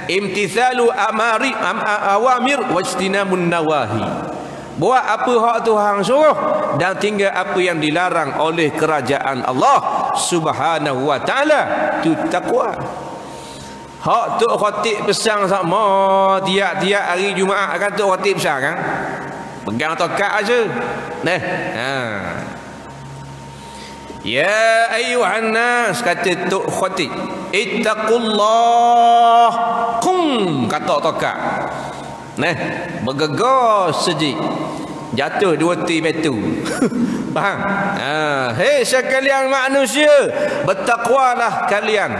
Imtithalu awamir wajtinamun nawahi. Buat apa hak Tuhan suruh dan tinggal apa yang dilarang oleh kerajaan Allah Subhanahu wa ta'ala. Itu takwa. Hak Tok Khatib pesan sama tiap-tiap hari Jumaat kan Tok Khatib pesan kan? Pegang tokat aja. Ya ayuhan nas, kata Tok Khatib, ittaqullah. Kum, kata tokat. Bergegas sejik. Jatuh 2 ti batu. Faham? Hei sekalian manusia, bertakwalah kalian,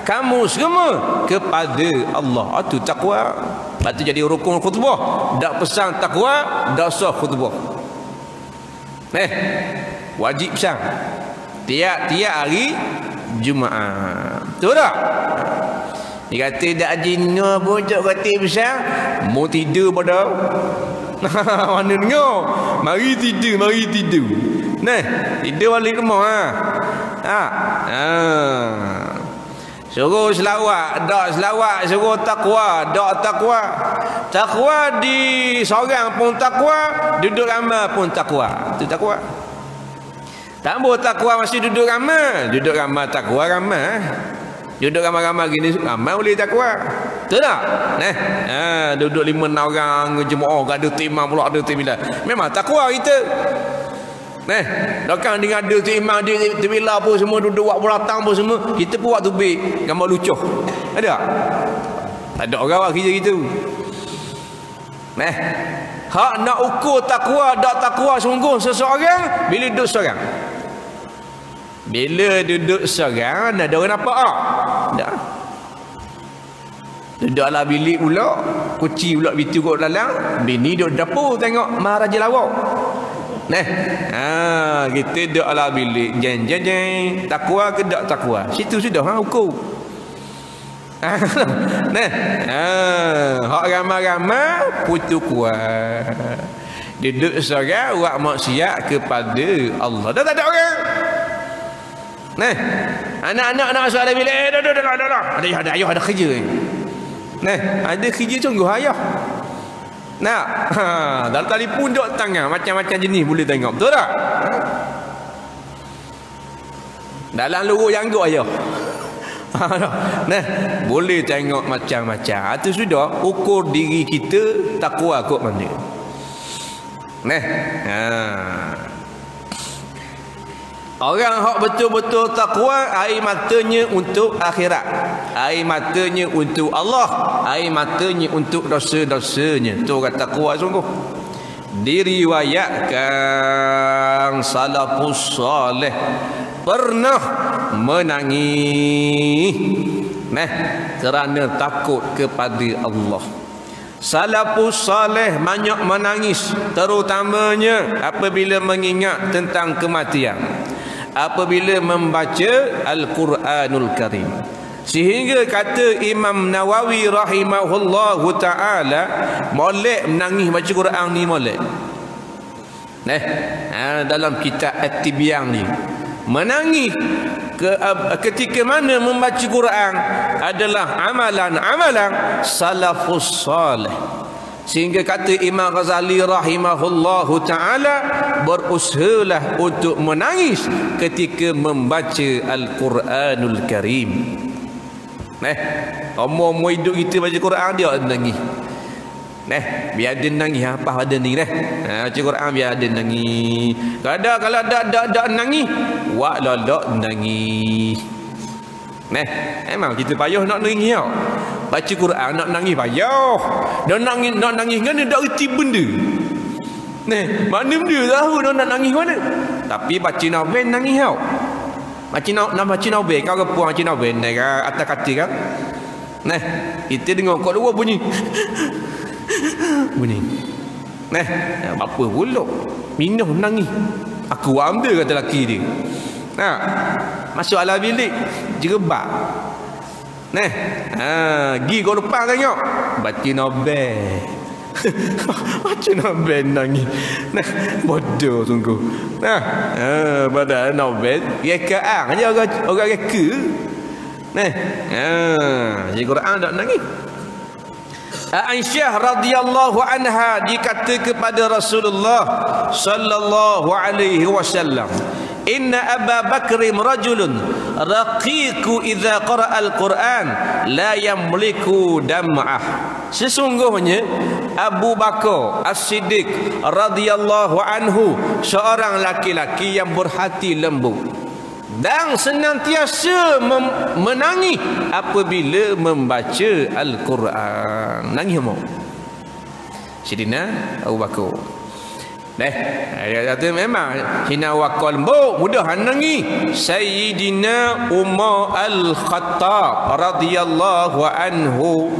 kamu semua, kepada Allah. Itu takwa. Lepas tu jadi rukun khutbah. Tak pesan takwa, tak sah khutbah. Wajib pesan tiap-tiap hari Jumaat. Betul tak? Dia kata tak jina pun Tok Khatib pesan, mau tidur pada mana dengar? Mari tidur. Tidur balik rumah Suruh selawat, tak selawat. Suruh takwa, tak takwa. Takwa di seorang pun takwa, duduk ramai pun takwa. Itu takwa. Tak boleh takwa masih duduk ramai. Duduk ramai takwa ramai. Duduk ramai-ramai gini ramai boleh takwa. Betul tak? Duduk 5-6 orang jemaah, ada timam pula, ada timbilan. Memang takwa kita. Dokang dengan ada timam dia timbilan pun semua duduk buat beratang pun semua. Kita pun buat tubik gambar lucuh. Ada tak? Tak ada orang buat kerja gitu. Hak nak ukur takwa tak takwa sungguh seseorang bila duduk seorang. Bila duduk seorang ada orang nampak tak? Tak. Duduk dalam bilik pula, kuci pula bitu kat dalam, bini duduk dapur tengok Maharaja lawak. Kita duduk dalam bilik jeng. Takwa ke tak takwa? Situ sudah ukur. Hak ramai-ramai putu kuat. Duduk seorang buat maksiat kepada Allah. Dah tak ada orang. Anak-anak nak masuk dalam bilik, dah. Ada ayah ada kerja. Ada kerja sungguh ayah. Dalam telefon duk tangan macam-macam jenis boleh tengok. Betul tak? Dalam lorong janggut ayah. Nah, boleh tengok macam-macam. Itu sudah ukur diri kita takwa kot mana. Nah, orang hak betul-betul takwa, air matanya untuk akhirat, air matanya untuk Allah, air matanya untuk dosa-dosanya. Tu kata takwa sungguh. Diriwayatkan salafus salih pernah menangis kerana takut kepada Allah. Salafus salih banyak menangis, terutamanya apabila mengingat tentang kematian, apabila membaca Al-Quranul Karim. Sehingga kata Imam Nawawi rahimahullahu ta'ala, molek menangis baca Quran ni molek. Dalam kitab At-Tibyan ni, menangis ketika mana membaca Quran adalah amalan salafus salih. Sehingga kata Imam Ghazali rahimahullahu ta'ala, berusahalah untuk menangis ketika membaca Al-Quranul Karim. Umur hidup kita baca Quran, dia nangis. Biar dia nangis apa ada ni baca Quran biar dia nangis. Kalau ada nangis, wak lolok nangis. Memang kita payah nak nangis tau. Baca Quran nak nangis payah. Dan nak nangis kan dia tak reti benda. Mana benda tahu dia nak nangis mana. Tapi baca novel nangis tau. Nak baca novel, kau kepuang baca novel atas kata kan. Kita dengar kau dua bunyi. Apa pula? Minum nangis. Aku ambil kata laki dia. Masuk alam bilik jerebak. Gi kau depan tengok baca novel. Baca novel nangis. Bodoh sungguh. Padahal novel rekaan je orang reka. Di Quran tak nangis. Aisyah radhiyallahu anha dikata kepada Rasulullah sallallahu alaihi wasallam, inna Abu Bakr rajulun raqiqu idza qara'a al-Quran la yamliku dam'ah. Sesungguhnya Abu Bakar As-Siddiq radhiyallahu anhu seorang laki-laki yang berhati lembut dan senantiasa menangis apabila membaca Al-Quran. Nangis mau Sayyidina Abu Bakar. Kata memang Sayyidina Abu Bakar lembut, mudah nangis. Sayyidina Umar Al-Khattab radhiyallahu anhu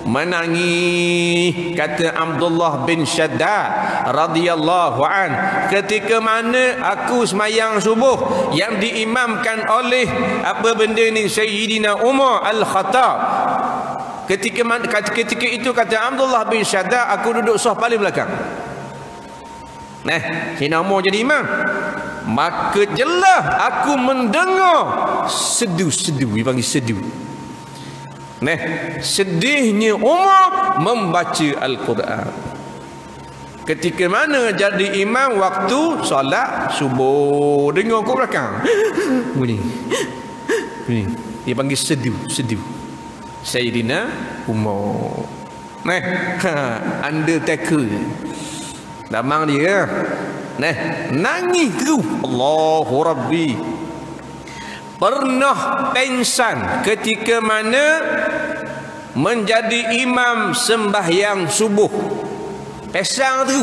menangis. Kata Abdullah bin Shaddad radhiyallahu an, ketika mana aku semayang subuh yang diimamkan oleh apa benda ni Sayyidina Umar Al-Khattab. Ketika itu kata Abdullah bin Shaddad, aku duduk saf paling belakang. Sayyidina Umar jadi imam. Maka jelas aku mendengar sedu-sedu, dipanggil sedu. Sedihnya Umar membaca Al-Quran. Ketika mana jadi imam waktu solat subuh, dengar kat belakang bunyi. Dia panggil sedu. Sayyidina Umar. Undertaker. Damang dia. Nangis tu. Allahu Rabbi. Pernah pengsan ketika mana menjadi imam sembahyang subuh. Pesang tu.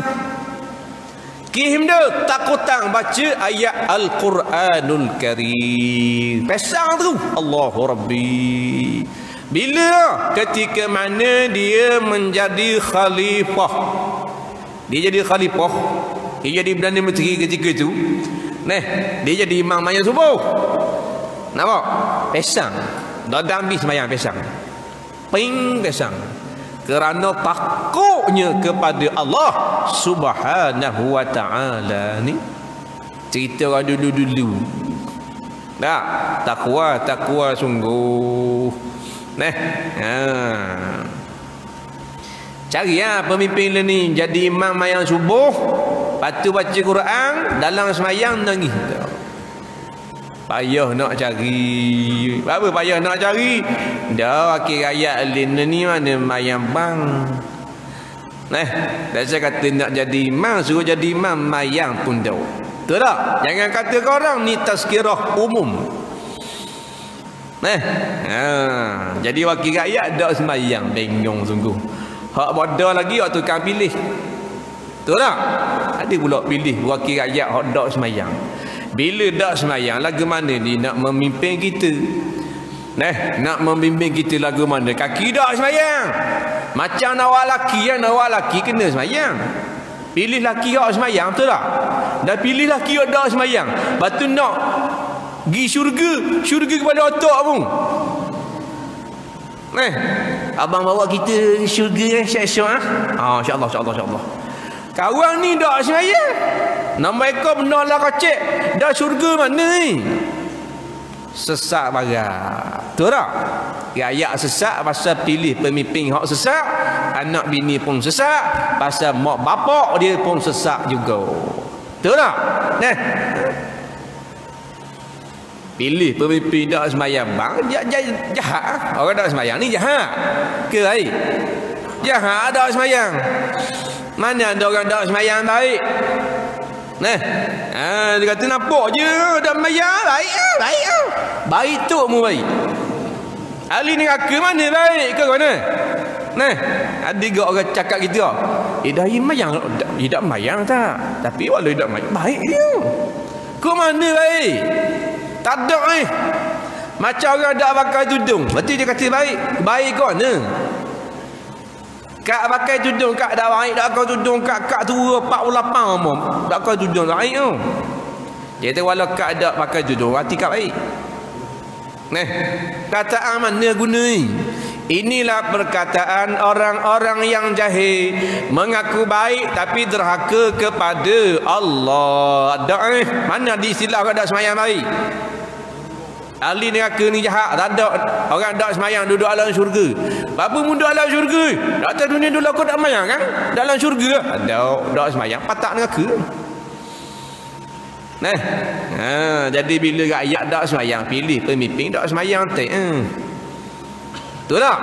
Kihim dia takutang baca ayat Al-Quranul Karim. Pesang tu. Allahu Rabbi. Bila? Ketika mana dia menjadi khalifah. Dia jadi khalifah. Dia jadi Perdana Menteri ketika itu. Dia jadi imam mayang subuh. Nampak? Pesang. Dah habis semayang pesang. Ping pesang. Kerana takutnya kepada Allah Subhanahu wa ta'ala ni. Cerita orang dulu-dulu. Takwa sungguh. Cari pemimpin ni jadi imam mayang subuh, lepas tu baca Quran, dalam semayang nangis. Payah nak cari. Apa payah nak cari? Dah wakil rakyat Alin ni mana mayang bang. Dan saya kata nak jadi imam, suruh jadi imam mayang pun dah. Betul tak? Jangan kata korang ni tazkirah umum. Jadi wakil rakyat dak semayang, bengong sungguh. Hak bodoh lagi hak tukang pilih. Betul tak? Ada pula pilih wakil rakyat hak dak semayang. Bila dak semayang, lagu mana ni nak memimpin kita? Nak membimbing kita lagu mana? Kaki dak semayang. Macam nawak laki kena semayang. Pilih laki hak semayang, betul tak? Dan pilih laki hak dak semayang. Lepas tu nak pergi syurga kepada otak pun. Abang bawa kita syurga syok-syok insya-Allah. Kawan ni dak semayang. Nama ekor benar lah kocek. Dah syurga mana ni? Sesak barat. Betul tak? Rakyat sesak pasal pilih pemimpin hak sesak. Anak bini pun sesak. Pasal mak bapak dia pun sesak juga. Betul tak? Pilih pemimpin tak semayang bang, jahat. Orang tak semayang ni jahat ke baik? Jahat tak semayang. Mana ada orang tak semayang baik? Dia kata nampak je dah semayang baik. Baik tu mu baik. Ali ni kaka mana baik ke mana? Ada juga orang cakap gitu. Dah semayang, tidak semayang tak? Tapi walau tidak semayang baik dia. Ke mana baik? Tak ada macam orang tak pakai tudung. Berarti dia kata baik. Baik kau mana? Kak pakai tudung, kak dah baik, dah pakai tudung, kak tua 48 umur. Tak pakai tudung baik tu. Dia kata walau kak ada pakai tudung, hati kak baik. Kataan mana guna ni? Inilah perkataan orang-orang yang jahil, mengaku baik tapi derhaka kepada Allah. Mana di istilah orang tak semayang baik? Ahli neraka ni jahat. Tak ada orang tak semayang duduk dalam syurga. Apa muda dalam syurga? Atas dunia dulu aku tak semayang kan? Dalam syurga tak semayang, patak neraka. Jadi bila rakyat tak semayang, pilih pemimpin tak semayang betul tak?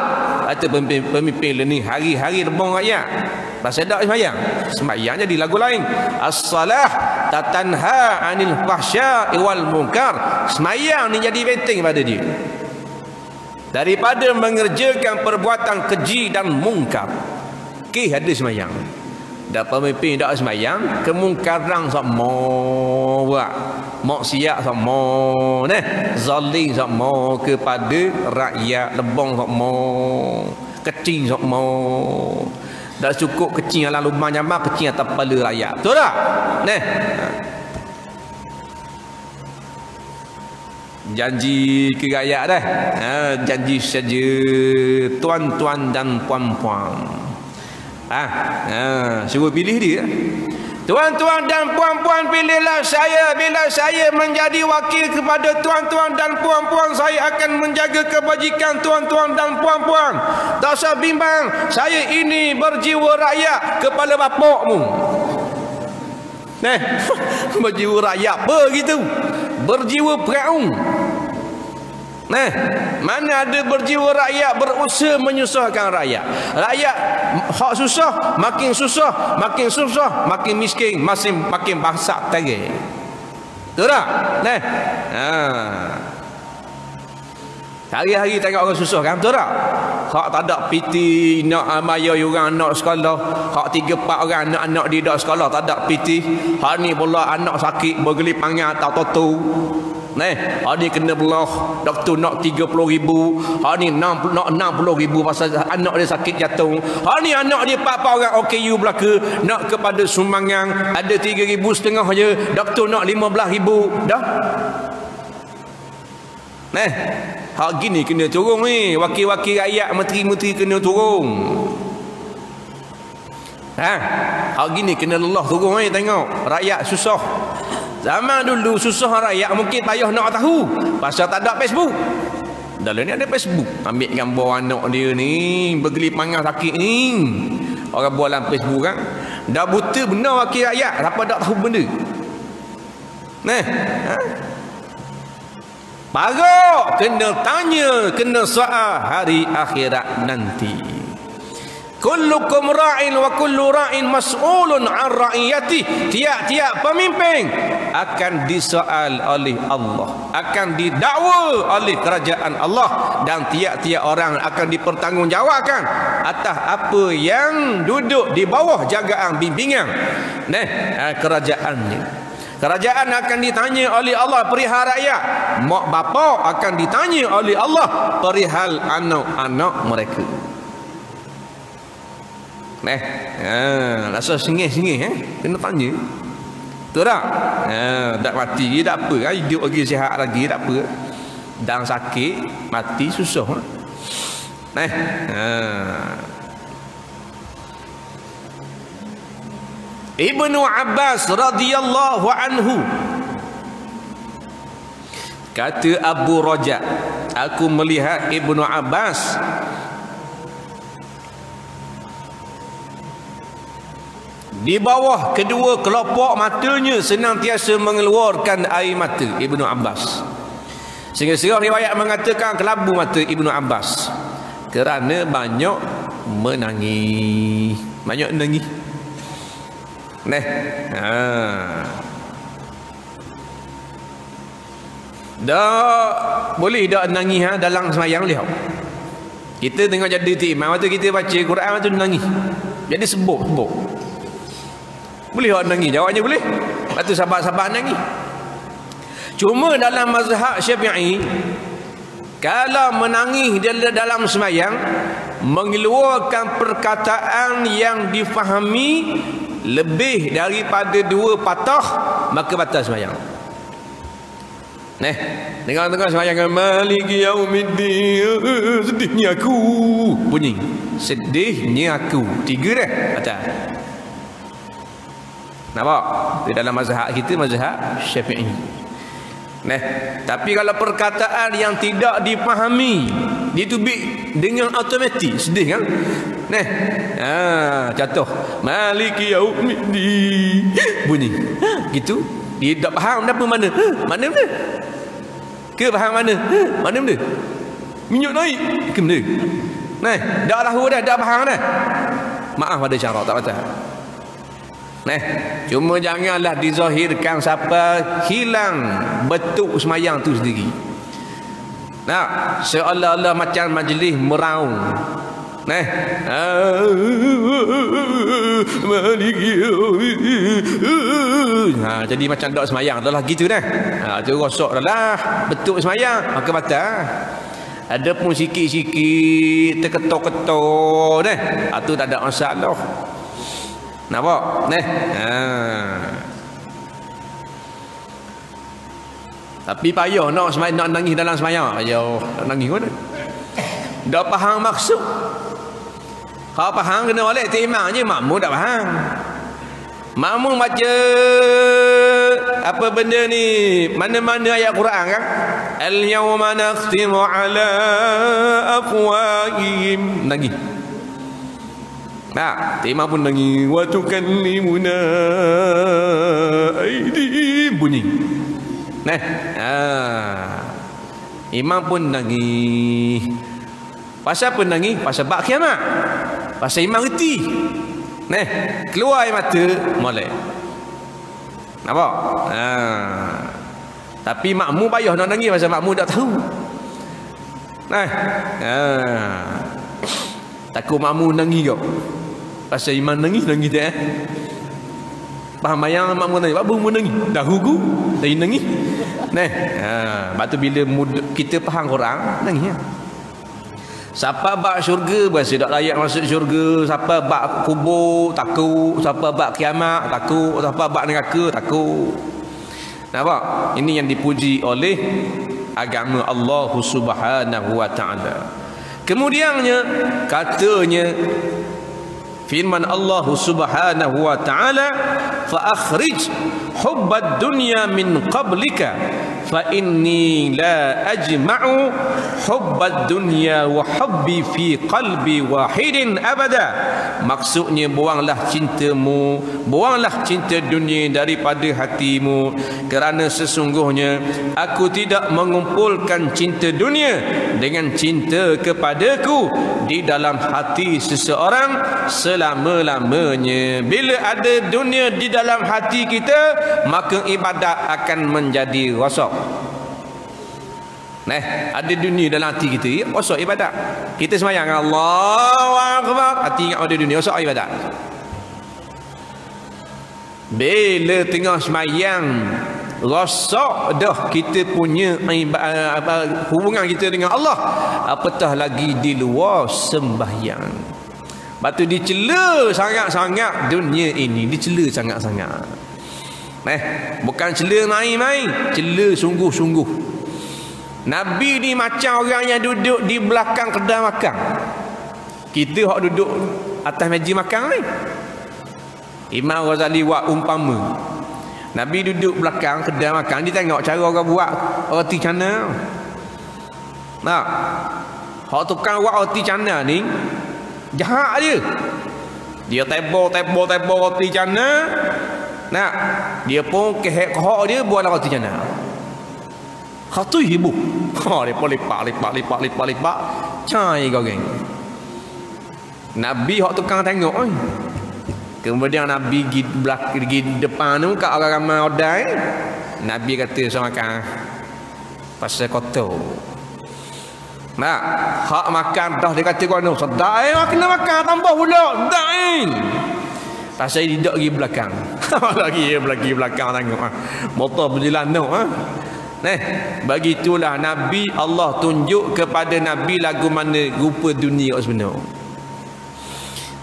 Kata pemimpin ni hari-hari lebong rakyat. Pasal tak semayang. Semayang jadi lagu lain. As-salah tatanha anil fahsya'i wal munkar. Semayang ni jadi benteng pada dia daripada mengerjakan perbuatan keji dan mungkar. Ada semayang. Dan pemimpin tak semayang, kemungkaran sama buat, maksiat sama, zalim sama kepada rakyat, lebong sama, kecil sama. Tak cukup kecil dalam lubang jambang, kecil atas kepala rakyat. Betul tak? Janji ke rakyat dah. Janji saja tuan-tuan dan puan-puan. Suruh pilih dia. Tuan-tuan dan puan-puan, pilihlah saya. Bila saya menjadi wakil kepada tuan-tuan dan puan-puan, saya akan menjaga kebajikan tuan-tuan dan puan-puan. Tak usah bimbang, saya ini berjiwa rakyat. Kepala bapakmu berjiwa rakyat apa gitu? Berjiwa peraung. Mana ada berjiwa rakyat berusaha menyusahkan rakyat. Rakyat hak susah, makin miskin, makin basak tadi. Betul tak? Hari-hari tengok orang susah kan, betul tak? Hak tak ada PT nak bayar orang anak sekolah, hak 3-4 orang anak-anak dia dak sekolah tak ada PT. Hak ni pula anak sakit bergelip panggil tak tahu. Hak ni kena belah doktor nak 30,000, hak ni nak 60,000 pasal anak dia sakit jatuh. Hak ni anak dia 4 orang OKU belaka nak kepada sumbangan ada 3,500 je, doktor nak 15,000 dah. Hak gini kena turun ni, wakil-wakil rakyat, menteri-menteri kena turun. Hak gini kena lelah turun ni, tengok rakyat susah. Zaman dulu susah rakyat mungkin payah nak tahu pasal tak ada Facebook. Dalam ni ada Facebook. Ambil gambar anak dia ni bergelip mangas sakit ni, orang buat dalam Facebook kan. Dah buta benar wakil rakyat, siapa tak tahu benda. Baru kena tanya, kena soal hari akhirat nanti. Kullukum ra'in wa kullu ra'in mas'ulun 'an ra'iyati. Tiap-tiap pemimpin akan disoal oleh Allah, akan didakwa oleh kerajaan Allah, dan tiap-tiap orang akan dipertanggungjawabkan atas apa yang duduk di bawah jagaan bimbingan kerajaannya. Kerajaan akan ditanya oleh Allah perihal rakyat. Mak bapa akan ditanya oleh Allah perihal anak-anak mereka. Rasa sengih-sengih kena tanya. Betul tak? Tak mati tak apa, hidup lagi sihat lagi tak apa. Dan sakit mati susah. Ibnu Abbas radhiyallahu anhu kata Abu Raja, aku melihat Ibnu Abbas di bawah kedua kelopak matanya senantiasa mengeluarkan air mata. Ibnu Abbas, sehingga seorang riwayat mengatakan kelabu mata Ibnu Abbas kerana banyak menangis. Banyak menangis. Boleh tak menangis dalam semayang? Lihat kita tengok jadi imam waktu kita baca Quran tu menangis, jadi sebut. Boleh orang nangis? Jawabnya boleh. Lepas tu sahabat-sahabat nangis. Cuma dalam mazhab Syafi'i, kalau menangis dalam semayang, mengeluarkan perkataan yang difahami lebih daripada 2 patah, maka batal semayang. Dengar semayang Maliki Yaumiddin, sedihnya aku, bunyi sedihnya aku, 3 dah batal. Nampak? Di dalam mazhab kita, mazhab Syafi'i. Tapi kalau perkataan yang tidak dipahami, ditubik dengan automatik, sedih kan? Contoh Maliki Yaumiddin, bunyi gitu, dia tak faham apa mana. Mana benda? Ke faham mana? Mana benda? Minyak naik ke benda? Dak tahu dah, dak faham dah. Maaf ada syarat tak patah. Cuma janganlah dizahirkan siapa hilang betul semayang tu sendiri. Seolah-olah macam majlis meraung. Jadi macam tak semayang dah lah gitu dah. Tu rosak dah lah, betul semayang, maka batal. Ada pun sikit-sikit terketuk-ketuk tu tak ada masalah. Nampak? Tapi payah nak nangis dalam semayang. Payah nak nangis mana? Dah faham maksud. Kalau faham kena balik tu imam je, makmum tak faham. Makmum baca apa benda ni? Mana-mana ayat Quran kan? Al-yawma nakhtimu ala afwahihim. Nangis. Imam pun nangis. Wa tukallimuna aydihim, bunyi. Imam pun nangis. Pasal apa nangis? Pasal bab kiamat. Pasal imam reti. Keluar air mata molek. Nampak? Tapi makmum payah nak nangis pasal makmum tak tahu. Takut makmum nangis kau. Pasal imam nangis tak faham bayang makmum nangis. Apa mu nangis? Dah hugu, dah nangis. Lepas tu bila kita faham Quran, nangis. Siapa bab syurga berasa tak layak masuk syurga, siapa bab kubur takut, siapa bab kiamat takut, siapa bab neraka takut. Nampak? Ini yang dipuji oleh agama Allah Subhanahu wa taala. Kemudiannya katanya firman Allah Subhanahu wa taala, fa akhrij hubbad dunya min qablika fa inni la ajma'u hubbad dunya wa hubbi fi qalbi wahidin abada. Maksudnya buanglah cintamu, buanglah cinta dunia daripada hatimu, kerana sesungguhnya aku tidak mengumpulkan cinta dunia dengan cinta kepadaku di dalam hati seseorang selama-lamanya. Bila ada dunia di dalam hati kita, maka ibadat akan menjadi rosak. Ada dunia dalam hati kita, rosak ibadat. Kita sembahyang Allahu Akbar, hati ingat ada dunia, rosak ibadat. Bila tengah sembahyang rosak dah kita punya hubungan kita dengan Allah, apatah lagi di luar sembahyang. Batu dicela sangat-sangat dunia ini, dicela sangat-sangat. Bukan cela main-main, cela sungguh-sungguh. Nabi ni macam orang yang duduk di belakang kedai makan. Kita hok duduk atas meja makan ni. Imam Ghazali buat umpama. Nabi duduk belakang kedai makan, dia tengok cara orang buat roti canai. Nah, hok tukang buat roti canai ni jahat dia tebal roti canai. Nah, dia pun kehek-kehok dia buatlah roti canai. Khatui ibu. Dia pun lipat. Cai kau geng. Nabi hok tukang tengok. Kemudian Nabi pergi depan tu kat orang ramai odai. Nabi kata sama makan pasal kotor. Nah, hak makan dah dia kata kau ni sedap kena makan tambah pula. Sedap. Pasal dia duduk pergi belakang. lagi belakang tengok. Motor berjalan tu begitulah Nabi Allah tunjuk kepada Nabi lagu mana rupa dunia sebenar.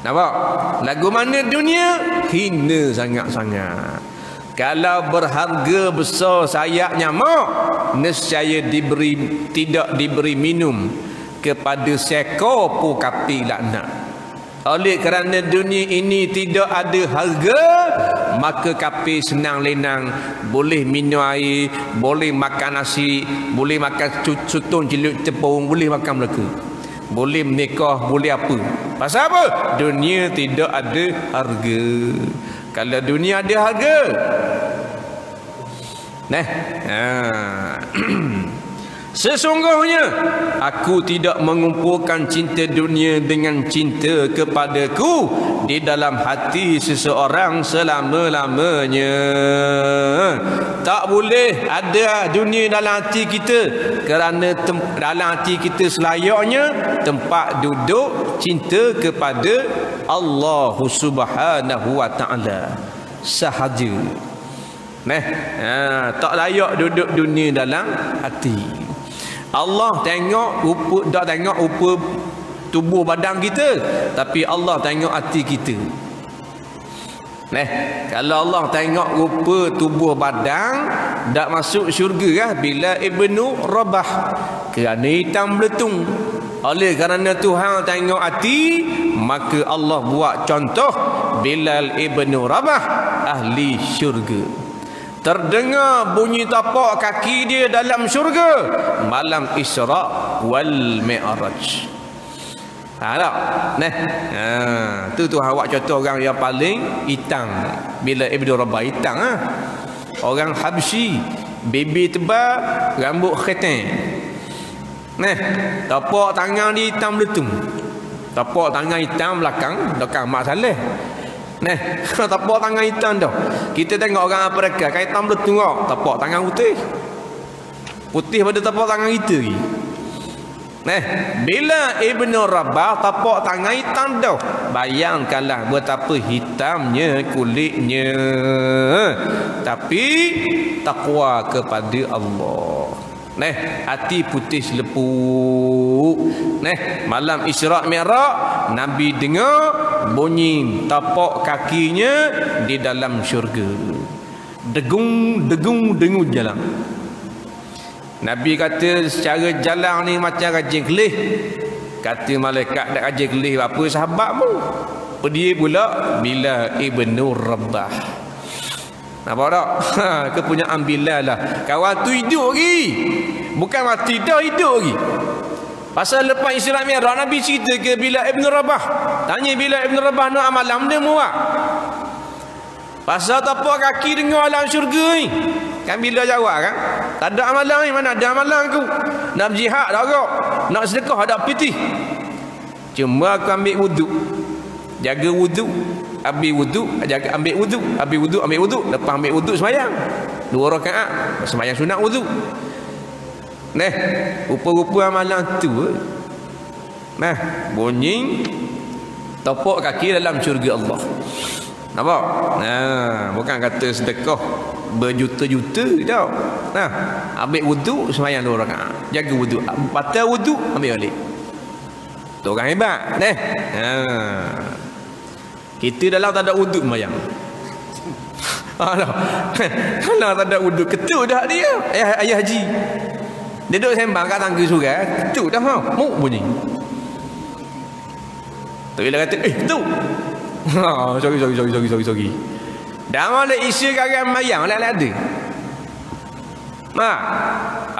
Nampak? Lagu mana dunia hina sangat-sangat. Kalau berharga besar sayapnya mak, nescaya tidak diberi minum kepada seekor pun kafir laknat. Oleh kerana dunia ini tidak ada harga, maka kafir senang lenang boleh minum air, boleh makan nasi, boleh makan sutun celup tepung, boleh makan mereka, boleh menikah, boleh apa. Pasal apa? Dunia tidak ada harga. Kalau dunia ada harga, sesungguhnya aku tidak mengumpulkan cinta dunia dengan cinta kepadaku di dalam hati seseorang selama-lamanya. Tak boleh ada dunia dalam hati kita, kerana dalam hati kita selayaknya tempat duduk cinta kepada Allah Subhanahu wa taala sahaja. Tak layak duduk dunia dalam hati. Allah tengok rupa, tak tengok rupa tubuh badan kita, tapi Allah tengok hati kita. Kalau Allah tengok rupa tubuh badan, tak masuk syurga bila Ibnu Rabah, kerana hitam beletung. Oleh kerana Tuhan tengok hati, maka Allah buat contoh Bilal Ibnu Rabah ahli syurga. Terdengar bunyi tapak kaki dia dalam syurga malam Isra wal Mi'raj. Tu Tuhan buat contoh orang yang paling hitam. Bila Ibnu Rabah hitam orang Habsyi, bibir tebal, rambut khitan. Tapak tangan dia hitam beletung. Tapak tangan hitam belakang Mak Saleh. Tapak tangan hitam dah. Kita tengok orang apa dekat kain hitam beletung, tapak tangan putih pada tapak tangan kita lagi. Bila Ibnu Rabah tapak tangan hitam dah, bayangkanlah betapa hitamnya kulitnya, tapi takwa kepada Allah. Hati putih selepuk. Malam Isra' Mi'raj Nabi dengar bunyi tapak kakinya di dalam syurga. Degung jalan. Nabi kata secara jalan ni macam rajin kelih. Kata malaikat dak rajin kelih apa sahabatmu? Dia pula bila Ibnu Rabah. Nampak tak? Kepunyaan Bilal lah. Kawan tu hidup lagi. Bukan mati dah, hidup lagi. Pasal lepas Isra Mi'raj Nabi cerita ke Bilal Ibn Rabah. Tanya Bilal Ibn Rabah nak amalam dia muak. Pasal tapak kaki dengar alam syurga ni. Kan Bilal jawab kan? Tak ada amalan ni, mana ada amalan aku. Nak berjihad dah kau. Nak sedekah dah pitih. Cuma aku ambil wuduk. Jaga wuduk. Habis wuduk, jaga ambil wuduk. Habis wuduk, ambil wuduk. Lepas ambil wuduk sembahyang. 2 rakaat. Sembahyang sunat wuduk. Nah, rupa-rupa amalan tu. Nah, bunyi tapak kaki dalam syurga Allah. Nampak? Nah, bukan kata sedekah berjuta-juta tau. Nah, ambil wuduk sembahyang 2 rakaat. Jaga wuduk. Batal wuduk, ambil balik. Tu orang hebat. Nah. Kita dalam tak ada wuduk sembahyang. Kalau tak ada wuduk ketuk dah dia. Ayah haji. Dia duduk sembang kat tangga surau, ketuk dah mau bunyi. Tu bila kata, ketuk. Sorry. Dah malah isi karang mayang lah ada.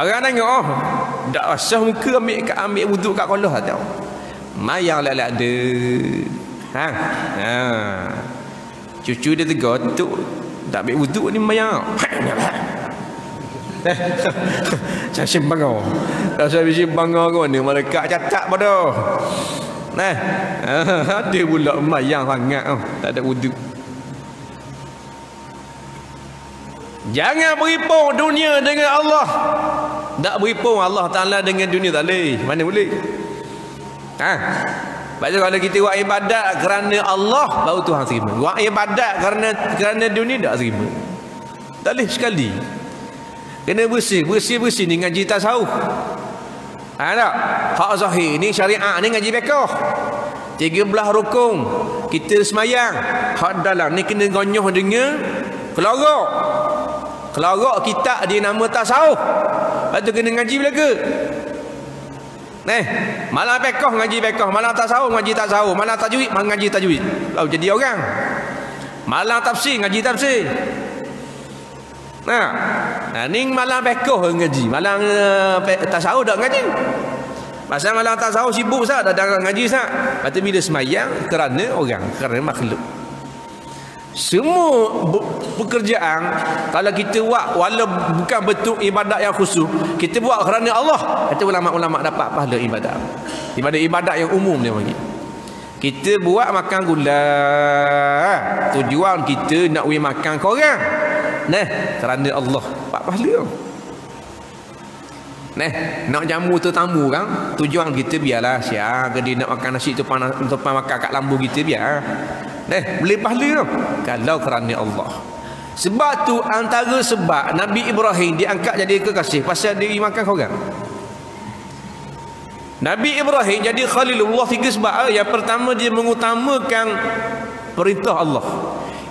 Orang tengok, dak asah muka ambil wuduk kat kolah tau. Mayang lah ada. Cucu dia tegur, tu tak ambil wuduk ni mayang. Saya simpang kau. Dah saya simpang kau ni malaikat catat pada. Ada pula mayang sangat tak ada wuduk. Jangan beripung dunia dengan Allah. Tak beripung Allah Ta'ala dengan dunia tak boleh. Mana boleh? Baca kalau kita buat ibadat kerana Allah, baru Tuhan terima. Buat ibadat kerana dunia tak terima. Tak boleh sekali. Kena bersih ni ngaji tasawuf. Tak? Hak zahir ni syariat ni ngaji fiqh. 13 rukun kita semayang. Hak dalam ni kena gonyoh dengan kelorok. Kelorok kita dia nama tasawuf. Lepas tu kena ngaji belaka. Malam fiqh ngaji fiqh, malam tasawuf ngaji tasawuf, malam tajwid ngaji tajwid. Lalu jadi orang. Malam tafsir ngaji tafsir. Ni malam fiqh ngaji, malam tasawuf dak ngaji. Pasal malam tasawuf sibuk sah dah ngaji sah. Lepas bila semayang kerana orang, kerana makhluk. Semua pekerjaan kalau kita buat walau bukan bentuk ibadat yang khusus, kita buat kerana Allah, kata ulama-ulama dapat pahala ibadat. Ibadat yang umum dia bagi. Kita buat makan gula, tujuan kita nak makan korang. Kerana Allah, dapat pahala. Nak jamu tetamu kan, tujuan kita biarlah siap dia nak makan nasi tu panas makan kat lambu kita biar. Boleh pahala tu kalau kerana Allah. Sebab tu antara sebab Nabi Ibrahim diangkat jadi kekasih pasal dia makan korang. Nabi Ibrahim jadi Khalilullah 3 sebab. Yang pertama dia mengutamakan perintah Allah.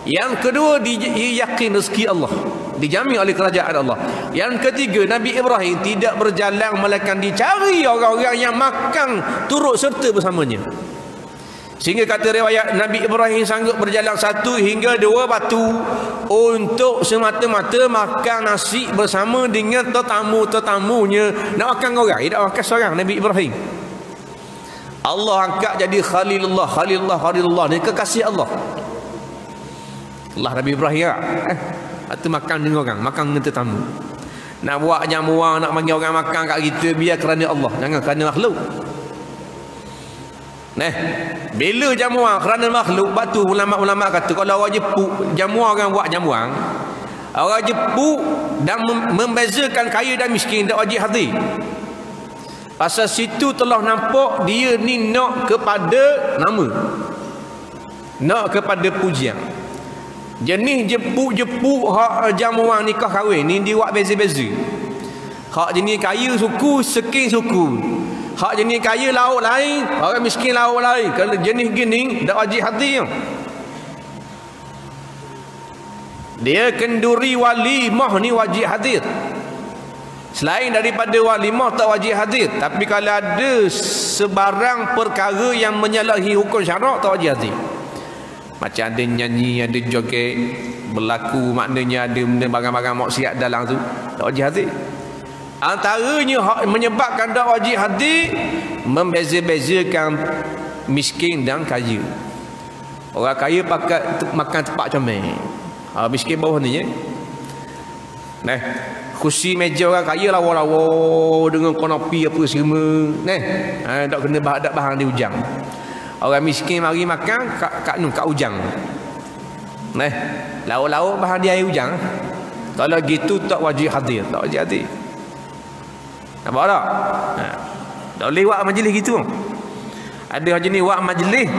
Yang kedua dia yakin rezeki Allah, dijamin oleh kerajaan Allah. Yang ketiga Nabi Ibrahim tidak berjalan melainkan dicari orang-orang yang makan turut serta bersamanya. Sehingga kata riwayat Nabi Ibrahim sanggup berjalan 1 hingga 2 batu untuk semata-mata makan nasi bersama dengan tetamu-tetamunya. Nak makan orang, tidak makan seorang. Nabi Ibrahim Allah angkat jadi Khalilullah ni kekasih Allah. Allah Nabi Ibrahim itu makan dengan orang, makan dengan tetamu. Nak buat jamuan, nak panggil orang makan kat kita, biar kerana Allah, jangan kerana makhluk. Bila jamuan kerana makhluk, batu ulama-ulama kata kalau orang jepuk jamuan, orang buat jamuan, orang jepuk dan membezakan kaya dan miskin, tak wajib hadir. Pasal situ telah nampak dia ni nak kepada nama, nak kepada pujian. Jenis jepuk-jepuk hak jamuan nikah kahwin ni dia buat beza-beza. Hak jenis kaya suku, sekin suku. Hak jenis kaya lauk lain, orang miskin lauk lain. Kalau jenis gini tak wajib hadir. Dia kenduri walimah ni wajib hadir. Selain daripada walimah tak wajib hadir. Tapi kalau ada sebarang perkara yang menyalahi hukum syarak tak wajib hadir. Macam ada nyanyi, ada joget, berlaku, maknanya ada barang-barang maksiat dalam tu. Tak wajib hadir. Antaranya menyebabkan tak wajib hadir, membeza-bezakan miskin dan kaya. Orang kaya pakai makan tempat comel, miskin bawah ni je. Nah, kursi meja orang kaya lawa-lawa dengan konopi apa semua. Nah, tak kena bahan di hujang. Orang miskin mari makan kat hujang. Nah, lauk-lauk bahan di air hujang. Kalau gitu tak wajib hadir, tak wajib hadir. Nampak tak? Tak boleh buat majlis gitu. Ada jenis buat majlis,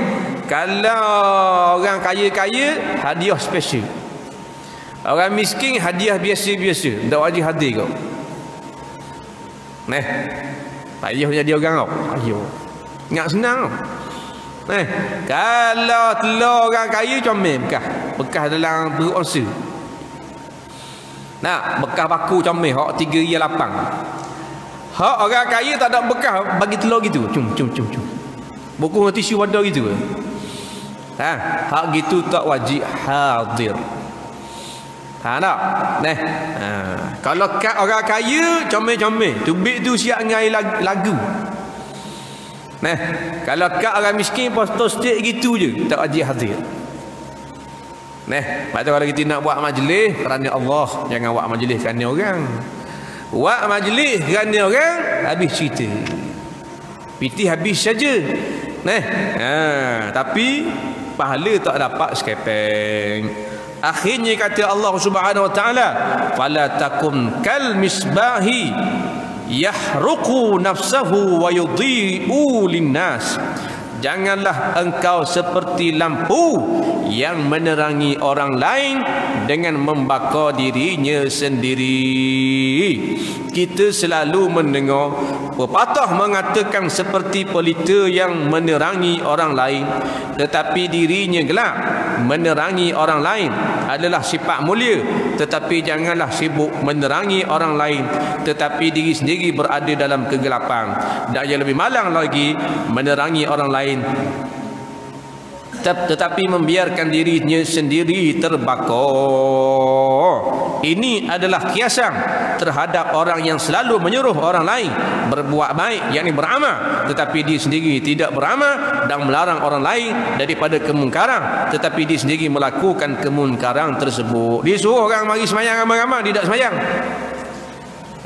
kalau orang kaya-kaya hadiah special. Orang miskin hadiah biasa-biasa, tak wajib hadir kau. Nah, payah jadi orang kau. Payah. Ingat senang kau. Kalau telur orang kaya comel bekas dalam perut onsa. Nah, bekas baku comel hak 3 ia lapang. Hak orang kaya tak ada bekas bagi telur gitu. Cum. Buku dengan tisu pada gitu. Hak gitu tak wajib hadir. Tak? Nah. Kalau orang kaya comel-comel, tubik tu siap dengan air lagu. Nah, kalau kat orang miskin postos stik gitu je, tak wajib hadir. Nah, patut kalau kita nak buat majlis kerana Allah, jangan buat majlis kerana orang. Buat majlis kerana orang, habis cerita. Piti habis saja. Nah, tapi pahala tak dapat sekepeng. Akhirnya kata Allah Subhanahu wa taala, fala takum kal misbahi yahruqu nafsahu wa yudhi'u linnas. Janganlah engkau seperti lampu yang menerangi orang lain dengan membakar dirinya sendiri. Kita selalu mendengar pepatah mengatakan seperti pelita yang menerangi orang lain, tetapi dirinya gelap. Menerangi orang lain adalah sifat mulia, tetapi janganlah sibuk menerangi orang lain tetapi diri sendiri berada dalam kegelapan. Dan yang lebih malang lagi, menerangi orang lain tetapi membiarkan dirinya sendiri terbakar. Ini adalah kiasan terhadap orang yang selalu menyuruh orang lain berbuat baik, yakni beramal, tetapi dia sendiri tidak beramal, dan melarang orang lain daripada kemungkaran, tetapi dia sendiri melakukan kemungkaran tersebut. Dia suruh orang mari semayang ramai-ramai, dia tak semayang.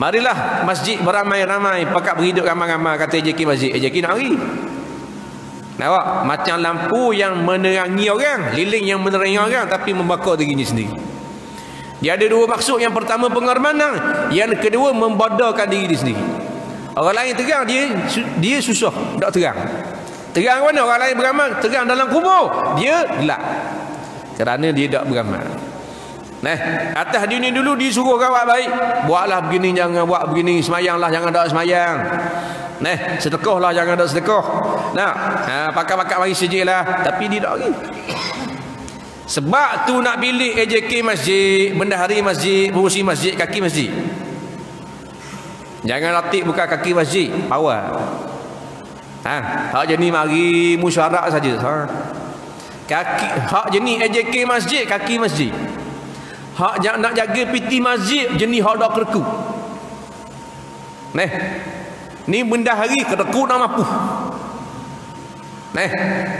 Marilah masjid beramai-ramai, pakat berhidup ramai-ramai, kata AJK masjid. AJK nak mari. Nampak? Macam lampu yang menerangi orang, lilin yang menerangi orang, tapi membakar dirinya sendiri. Dia ada dua maksud. Yang pertama pengorbanan, yang kedua membodohkan diri dia sendiri. Orang lain terang, dia susah, tak terang. Terang mana? Orang lain beramal, terang dalam kubur, dia gelap kerana dia tak beramal. Nah, atas dunia dulu disuruh rawat baik, buatlah begini, jangan buat begini, semayanglah, jangan tak semayang. Nah, sedekahlah, jangan tak sedekah. Nah, pakai-pakai mari sejiklah, tapi dia tak lagi. Sebab tu nak pilih AJK masjid, bendahari masjid, pengurusi masjid, kaki masjid. Jangan latih buka kaki masjid, power. Hak jenis mari musyarak saja. Kaki hak jenis AJK masjid, kaki masjid. Hak nak jaga piti masjid, jenis hak dak kerekut. Nah, ni bendahari kerekut nak mampu.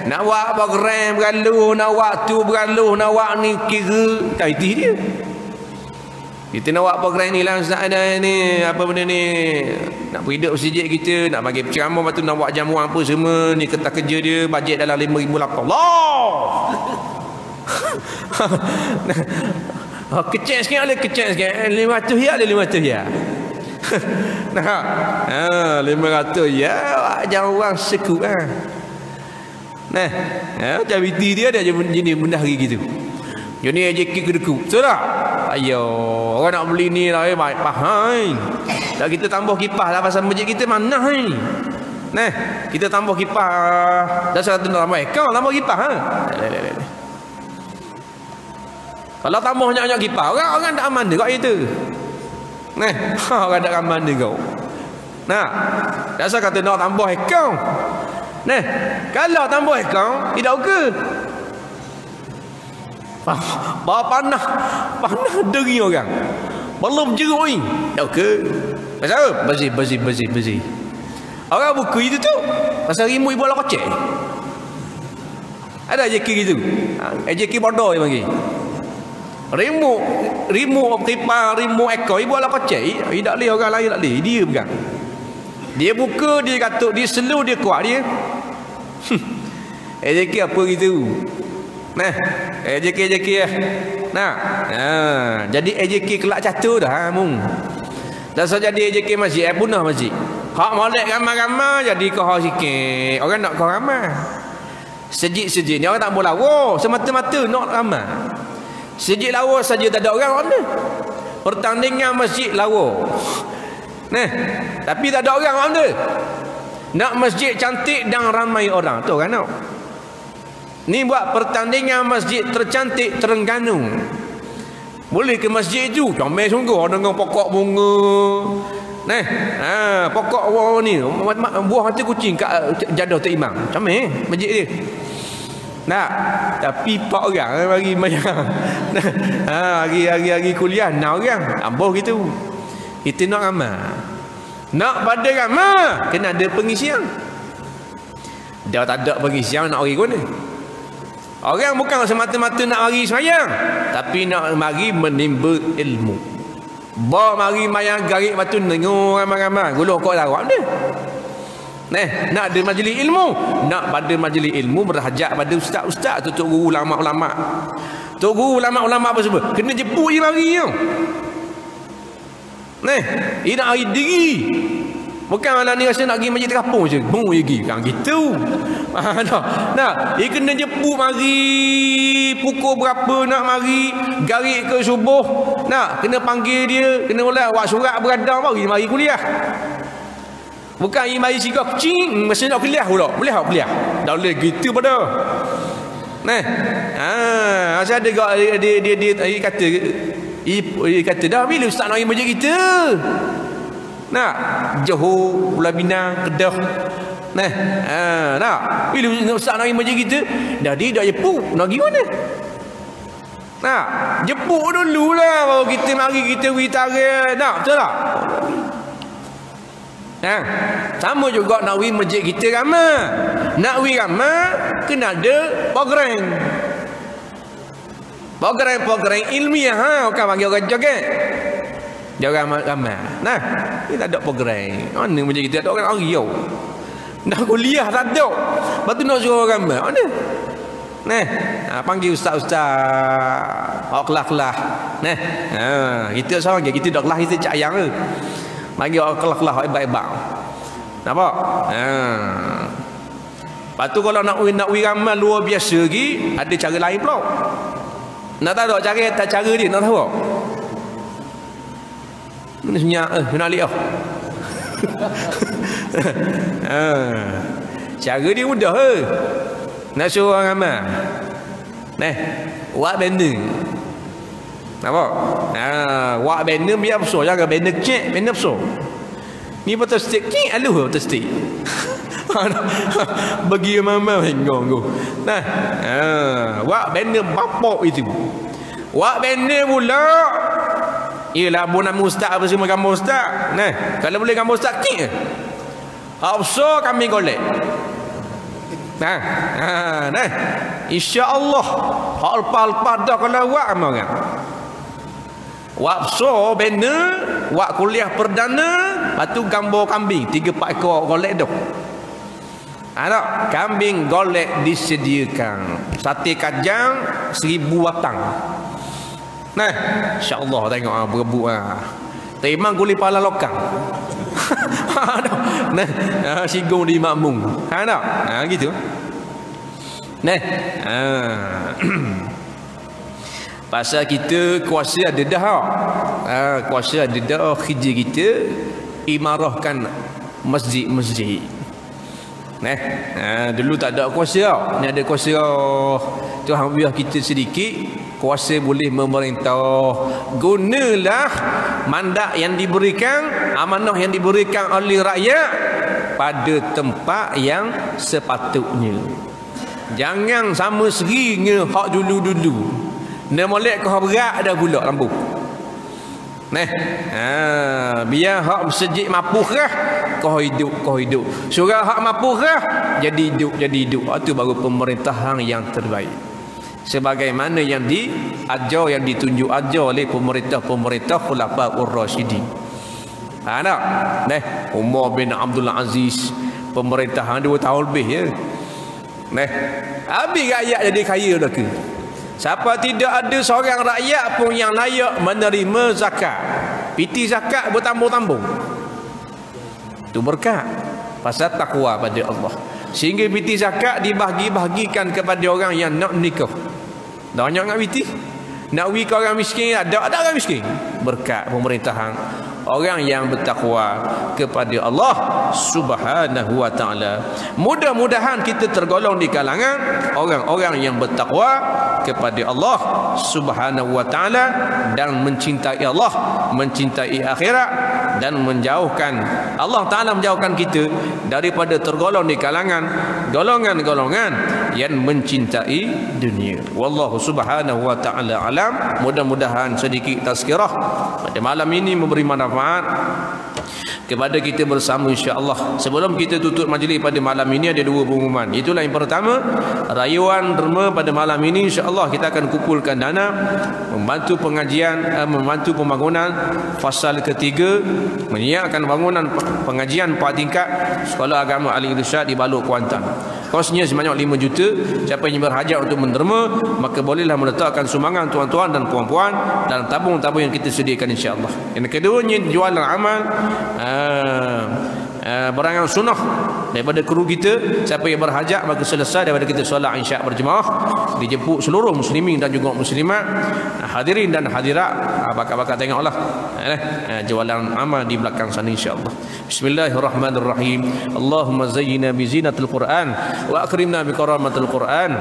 Nak buat program beraluh, nak buat tu beraluh, nak buat ni kira kaiti dia. Kita nak buat program ni lah, Ustaz, ada ni apa benda ni, nak berhidup masjid kita, nak bagi penceramah, lepas tu nak buat jamuan apa semua ni, kertas kerja dia bajet dalam 5,000 Allah. Kecil sikit ada, kecil sikit, 500 ya ada, 500 ya. Nah, 500 ya, jangan orang sekut Nah, macam BT dia ada jenis bendahari gitu. Jenis AJK kedekut. Betul tak? Ayo, orang nak beli ni lah, baik faham. Tak kita tambah kipas lah pasal masjid kita mana ni. Nah, kita tambah kipas. Dah saya kata tambah kau tambah kipas Kalau tambah banyak-banyak kipas, orang tak aman dia kat itu. Nah, orang tak aman dia kau. Nah, dah saya kata nak tambah kau. Nah, kalau tambah akaun tidak okey. Bawa panah deri orang. Belum jeruk ni. Tak ke? Pasal apa? Bersih. Orang buku itu tu pasal rimu ibu ala kocek. Ada AJK gitu. AJK bodoh dia panggil. Rimu kipar, rimu ekor ibu ala kocek. Tak boleh orang lain tak boleh. Dia pegang. Dia buka, dia katuk, dia slow, dia kuat dia. AJK apa gitu. Nah, AJK lah. Nah, jadi AJK kelak catur dah mung. Dah saja jadi AJK masjid, punah masjid. Hak molek ramai-ramai jadi kau sikit. Orang nak kau ramai. Sejik-sejik ni orang tak boleh lawa, semata-mata nak ramai. Sejik lawa saja tak ada orang mana. Pertandingan masjid lawa. Nah, tapi tak ada orang mana. Nak masjid cantik dan ramai orang. Tu kan nak. Ni buat pertandingan masjid tercantik Terengganu. Boleh ke masjid tu? Comel sungguh dengan pokok bunga. Nah, pokok ni buah hati kucing kat jadah Tok Imam. Comel masjid dia. Nah, tapi 4 orang bagi mayang. Nah, hari-hari kuliah 6 orang. Amboh gitu. Kita nak ramai. Nak pada ramai kena ada pengisian. Dah tak ada pengisian nak pergi mana? Orang bukan semata-mata nak mari semayang, tapi nak mari menimba ilmu. Bawa mari mayang garik batu dengar ramai-ramai. Guluh kau lawak dia. Nak ada majlis ilmu. Nak pada majlis ilmu berhajat pada ustaz-ustaz, tok guru ulama-ulama. Tok guru ulama-ulama apa semua. Kena jemput dia mari tu. Dia nak hari diri. Bukan malam ni rasa nak pergi masjid terapung je. Bung pergi. Kan gitu. Nah, dia kena jemput mari. Pukul berapa nak mari. Garik ke subuh. Nah, kena panggil dia. Kena mulai buat surat beradang baru mari kuliah. Bukan dia mari sikap kecing. Masa nak kuliah pula. Boleh tak kuliah? Tak boleh gitu pada. Masa ada dia kata dah bila ustaz nak pergi masjid kita. Nak Johor, Pulau Pinang, Kedah. Nak bila ustaz nak pergi masjid kita, dah dia dah jemput. Nak pergi mana? Nak jemput dululah baru kita mari kita pergi tarikh. Nak betul tak? Sama juga nak pergi masjid kita ramai. Nak pergi ramai kena ada program. Program ilmiah. Bukan bagi orang joget. Dia orang ramai. Nah, ni tak ada program. Mana macam kita ada orang hari tau. Dah kuliah tak ada. Lepas tu nak suruh orang ramai. Mana? Panggil ustaz-ustaz. Kelas-kelas. Kita seorang je. Kita dah kelas kita cak ayang ke. Panggil orang kelas-kelas hebat-hebat. Nampak? Lepas tu kalau nak ramai luar biasa lagi, ada cara lain pula. Nak tahu tak cara dia? Nak tahu tak? Mana sebenarnya nak lihat. Cara dia mudah ke? Nak suruh orang ramai. Buat banner. Nampak? Buat banner biar besar. Jangan banner kecil, banner besar. Ni betul stick. Ni aluh betul stick. Bagi mama hengong tu. Buat banner bapak itu. Buat banner pula. Ialah abu nama ustaz apa semua gambar ustaz. Kalau boleh gambar ustaz kek. Hafsa kami golek. Insya-Allah hak lepas-lepas dah kalau buat ramai orang. Wapso banner, wak kuliah perdana, lepas tu gambar kambing 3-4 ekor golek dah. Kambing golek disediakan. Sate kajang 1000 batang. Insya-Allah tengok berebut Memang kulit pala lokang. Sigong di makmum. Gitu. Pasal kita kuasa ada dah. Kuasa ada dah kerja kita imarahkan masjid-masjid. Dulu tak ada kuasa. Ni ada kuasa. Tuhan biar kita sedikit kuasa boleh memerintah. Gunalah mandat yang diberikan, amanah yang diberikan oleh rakyat pada tempat yang sepatutnya. Jangan sama seringa hak dulu-dulu. Nak molek kau berat dah pula lampu. Nah, biar hak masjid mapuh kah, kau hidup. Surah hak mapuh kah, jadi hidup. Itu baru pemerintahan yang terbaik. Sebagaimana yang diajar, yang ditunjuk ajar oleh pemerintah Khulafaur Rasyidin. Nak? Nah, Umar bin Abdul Aziz, pemerintahan 2 tahun lebih ya. Nah, habis rakyat jadi kaya dah ke? Siapa tidak ada seorang rakyat pun yang layak menerima zakat. Piti zakat bertambung-tambung. Itu berkat pasal takwa pada Allah. Sehingga piti zakat dibahagi-bahagikan kepada orang yang nak nikah. Banyak nak piti. Nak wi ke orang miskin, ada orang miskin. Berkat pemerintahan orang yang bertakwa kepada Allah Subhanahu wa taala. Mudah-mudahan kita tergolong di kalangan orang-orang yang bertakwa kepada Allah Subhanahu wa taala dan mencintai Allah, mencintai akhirat dan menjauhkan Allah taala menjauhkan kita daripada tergolong di kalangan golongan-golongan yang mencintai dunia. Wallahu Subhanahu wa taala alam. Mudah-mudahan sedikit tazkirah pada malam ini memberi manfaat kepada kita bersama insya-Allah. Sebelum kita tutup majlis pada malam ini ada 2 pengumuman. Itulah yang pertama, rayuan derma pada malam ini insya-Allah kita akan kumpulkan dana membantu pengajian, membantu pembangunan fasal ketiga, menyiapkan bangunan pengajian 4 tingkat Sekolah Agama Ali Irsyad di Balok Kuantan. Kosnya sebanyak 5 juta. Siapa yang berhajat untuk menderma, maka bolehlah meletakkan sumbangan tuan-tuan dan puan-puan dalam tabung-tabung yang kita sediakan insya-Allah. Yang keduanya, jualan amal barangan sunnah daripada kru kita. Siapa yang berhajat, maka selesai daripada kita solat isyak berjemaah, dijemput seluruh muslimin dan juga muslimat, hadirin dan hadirat. Bakal tengoklah jualan amal di belakang sana insya-Allah. Bismillahirrahmanirrahim. Allahumma zayyina bi zinatil Quran wa akrimna bi karamatil Quran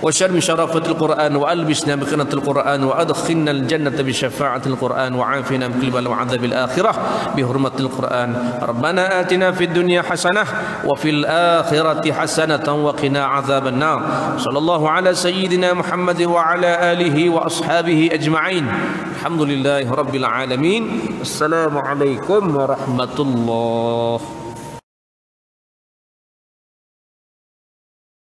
wa syarmi syarafatil Quran wa albisna bi qinatil Quran wa adkhilna al jannata bi syafa'atil Quran wa afina min kulli bala wa adzabil akhirah bi hurmatil Quran. Rabbana atina fid dunya hasanah wa fil akhirati hasanatan wa qina adzaban nar. Sallallahu ala sayyidina Muhammad wa ala alihi wa ashabihi ajma'in. Alhamdulillahi rabbil alamin. Assalamualaikum warahmatullahi